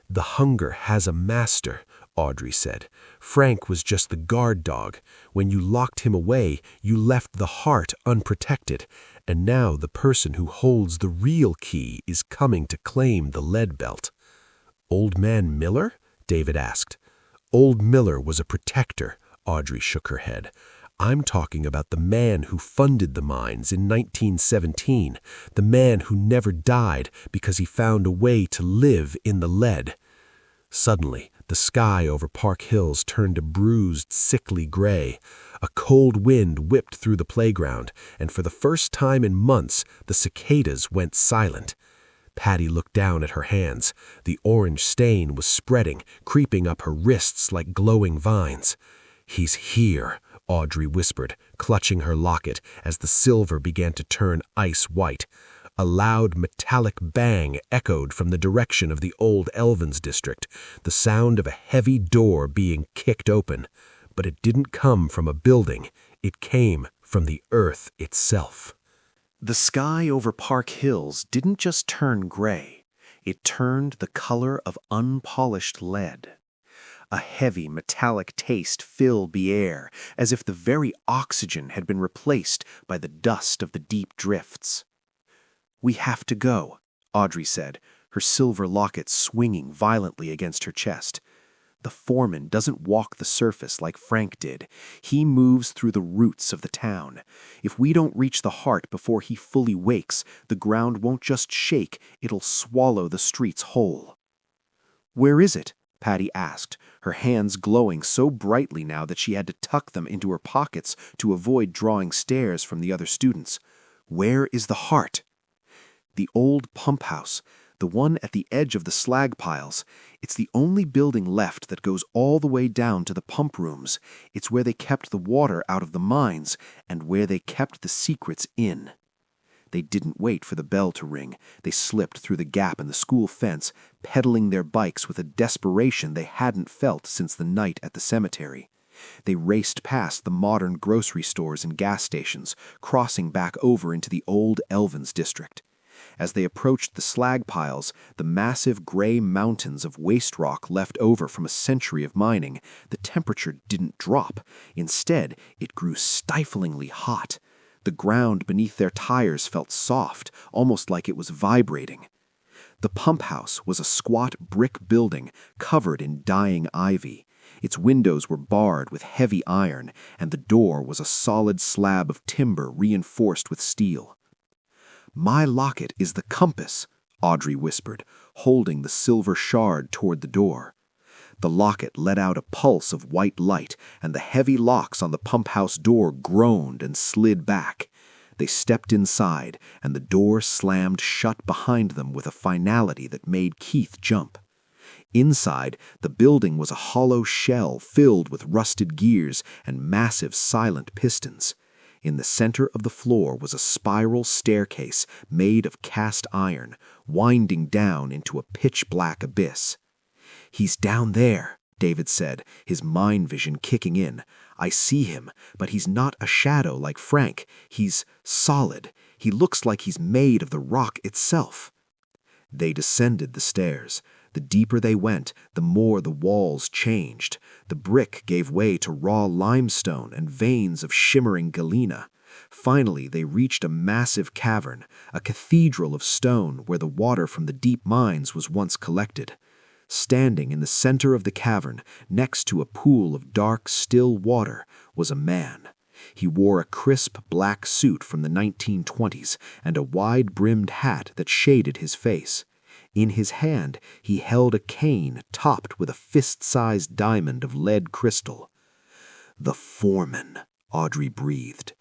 "The hunger has a master," Audrey said. "Frank was just the guard dog. When you locked him away, you left the heart unprotected, and now the person who holds the real key is coming to claim the lead belt." "Old Man Miller?" David asked. "Old Miller was a protector," Audrey shook her head. "I'm talking about the man who funded the mines in 1917, the man who never died because he found a way to live in the lead." Suddenly, the sky over Park Hills turned a bruised, sickly gray. A cold wind whipped through the playground, and for the first time in months, the cicadas went silent. Patty looked down at her hands. The orange stain was spreading, creeping up her wrists like glowing vines. "He's here," Audrey whispered, clutching her locket as the silver began to turn ice white. A loud metallic bang echoed from the direction of the old Elvins district, the sound of a heavy door being kicked open. But it didn't come from a building. It came from the earth itself. The sky over Park Hills didn't just turn gray. It turned the color of unpolished lead. A heavy metallic taste filled the air, as if the very oxygen had been replaced by the dust of the deep drifts. "We have to go," Audrey said, her silver locket swinging violently against her chest. "The foreman doesn't walk the surface like Frank did. He moves through the roots of the town. If we don't reach the heart before he fully wakes, the ground won't just shake, it'll swallow the streets whole." "Where is it?" Patty asked, her hands glowing so brightly now that she had to tuck them into her pockets to avoid drawing stares from the other students. "Where is the heart?" "The old pump house, the one at the edge of the slag piles. It's the only building left that goes all the way down to the pump rooms. It's where they kept the water out of the mines and where they kept the secrets in." They didn't wait for the bell to ring. They slipped through the gap in the school fence, pedaling their bikes with a desperation they hadn't felt since the night at the cemetery. They raced past the modern grocery stores and gas stations, crossing back over into the old Elvins district. As they approached the slag piles, the massive gray mountains of waste rock left over from a century of mining, the temperature didn't drop. Instead, it grew stiflingly hot. The ground beneath their tires felt soft, almost like it was vibrating. The pump house was a squat brick building covered in dying ivy. Its windows were barred with heavy iron, and the door was a solid slab of timber reinforced with steel. "My locket is the compass," Audrey whispered, holding the silver shard toward the door. The locket let out a pulse of white light, and the heavy locks on the pump house door groaned and slid back. They stepped inside, and the door slammed shut behind them with a finality that made Keith jump. Inside, the building was a hollow shell filled with rusted gears and massive silent pistons. In the center of the floor was a spiral staircase made of cast iron, winding down into a pitch-black abyss. "He's down there," David said, his mind vision kicking in. "I see him, but he's not a shadow like Frank. He's solid. He looks like he's made of the rock itself." They descended the stairs. The deeper they went, the more the walls changed. The brick gave way to raw limestone and veins of shimmering galena. Finally, they reached a massive cavern, a cathedral of stone where the water from the deep mines was once collected. Standing in the center of the cavern, next to a pool of dark, still water, was a man. He wore a crisp black suit from the 1920s and a wide-brimmed hat that shaded his face. In his hand, he held a cane topped with a fist-sized diamond of lead crystal. "The foreman," Audrey breathed.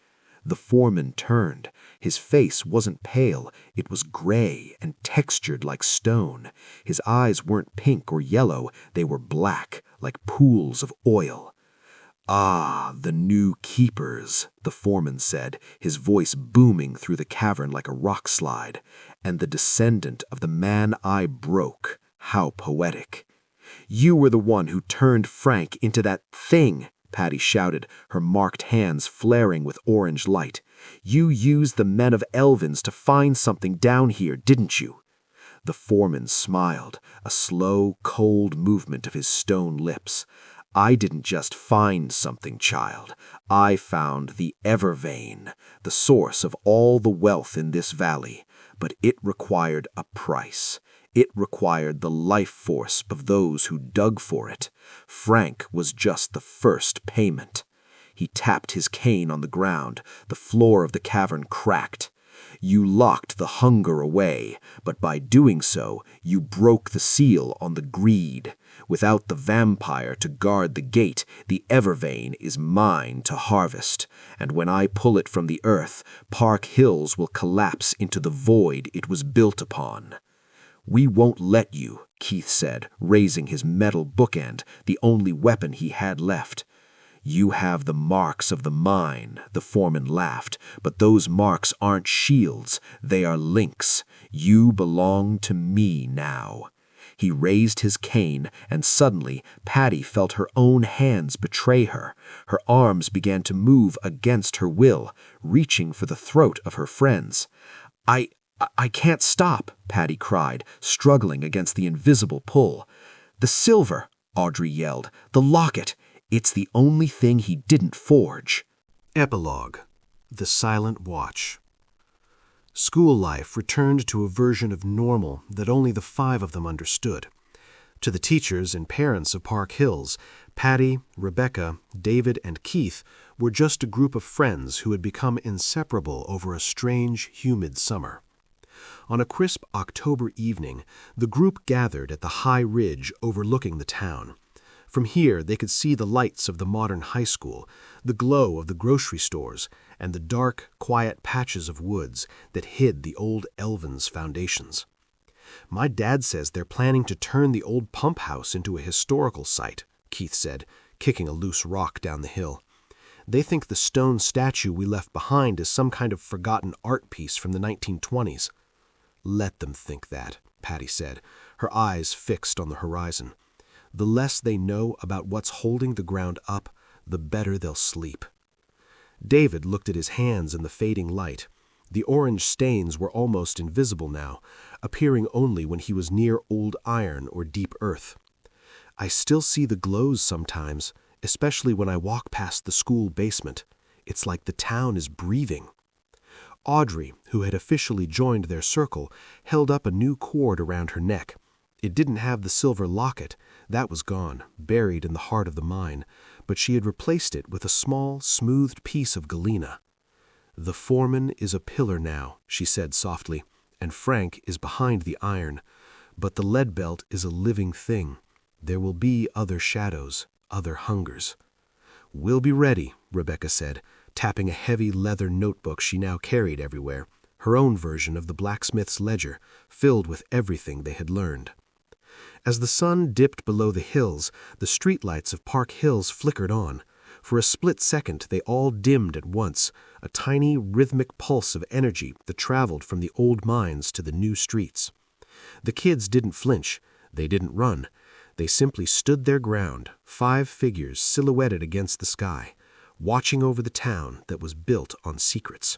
The foreman turned. His face wasn't pale, it was gray and textured like stone. His eyes weren't pink or yellow, they were black, like pools of oil. "Ah, the new keepers," the foreman said, his voice booming through the cavern like a rock slide. "And the descendant of the man I broke. How poetic." "You were the one who turned Frank into that thing," Patty shouted, her marked hands flaring with orange light. "You used the men of Elvins to find something down here, didn't you?" The foreman smiled, a slow, cold movement of his stone lips. "I didn't just find something, child. I found the Evervein, the source of all the wealth in this valley. But it required a price. It required the life force of those who dug for it. Frank was just the first payment." He tapped his cane on the ground. The floor of the cavern cracked. "You locked the hunger away, but by doing so, you broke the seal on the greed. Without the vampire to guard the gate, the Evervein is mine to harvest. And when I pull it from the earth, Park Hills will collapse into the void it was built upon." "We won't let you," Keith said, raising his metal bookend, the only weapon he had left. "You have the marks of the mine," the foreman laughed, "but those marks aren't shields, they are links. You belong to me now." He raised his cane, and suddenly Patty felt her own hands betray her. Her arms began to move against her will, reaching for the throat of her friend's. I can't stop," Patty cried, struggling against the invisible pull. "The silver," Audrey yelled, "the locket. It's the only thing he didn't forge." Epilogue: The Silent Watch. School life returned to a version of normal that only the five of them understood. To the teachers and parents of Park Hills, Patty, Rebecca, David, and Keith were just a group of friends who had become inseparable over a strange, humid summer. On a crisp October evening, the group gathered at the high ridge overlooking the town. From here they could see the lights of the modern high school, the glow of the grocery stores, and the dark, quiet patches of woods that hid the old Elvins foundations. "My dad says they're planning to turn the old pump house into a historical site," Keith said, kicking a loose rock down the hill. "They think the stone statue we left behind is some kind of forgotten art piece from the 1920s. "Let them think that," Patty said, her eyes fixed on the horizon. "The less they know about what's holding the ground up, the better they'll sleep." David looked at his hands in the fading light. The orange stains were almost invisible now, appearing only when he was near old iron or deep earth. "I still see the glows sometimes, especially when I walk past the school basement. It's like the town is breathing." Audrey, who had officially joined their circle, held up a new cord around her neck. It didn't have the silver locket. That was gone, buried in the heart of the mine, but she had replaced it with a small, smoothed piece of galena. "The foreman is a pillar now," she said softly, "and Frank is behind the iron. But the lead belt is a living thing. There will be other shadows, other hungers." "We'll be ready," Rebecca said, tapping a heavy leather notebook she now carried everywhere, her own version of the blacksmith's ledger, filled with everything they had learned. As the sun dipped below the hills, the streetlights of Park Hills flickered on. For a split second they all dimmed at once, a tiny rhythmic pulse of energy that traveled from the old mines to the new streets. The kids didn't flinch. They didn't run. They simply stood their ground, 5 figures silhouetted against the sky, watching over the town that was built on secrets.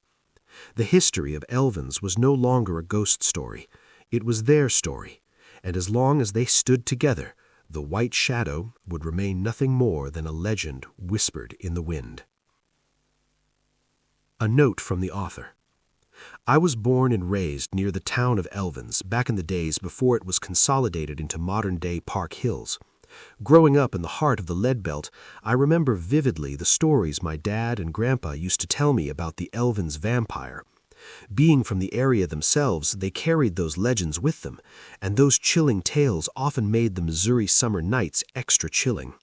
The history of Elvins was no longer a ghost story. It was their story, and as long as they stood together, the white shadow would remain nothing more than a legend whispered in the wind. A note from the author. I was born and raised near the town of Elvins back in the days before it was consolidated into modern-day Park Hills. Growing up in the heart of the Lead Belt, I remember vividly the stories my dad and grandpa used to tell me about the Elvins Vampire. Being from the area themselves, they carried those legends with them, and those chilling tales often made the Missouri summer nights extra chilling.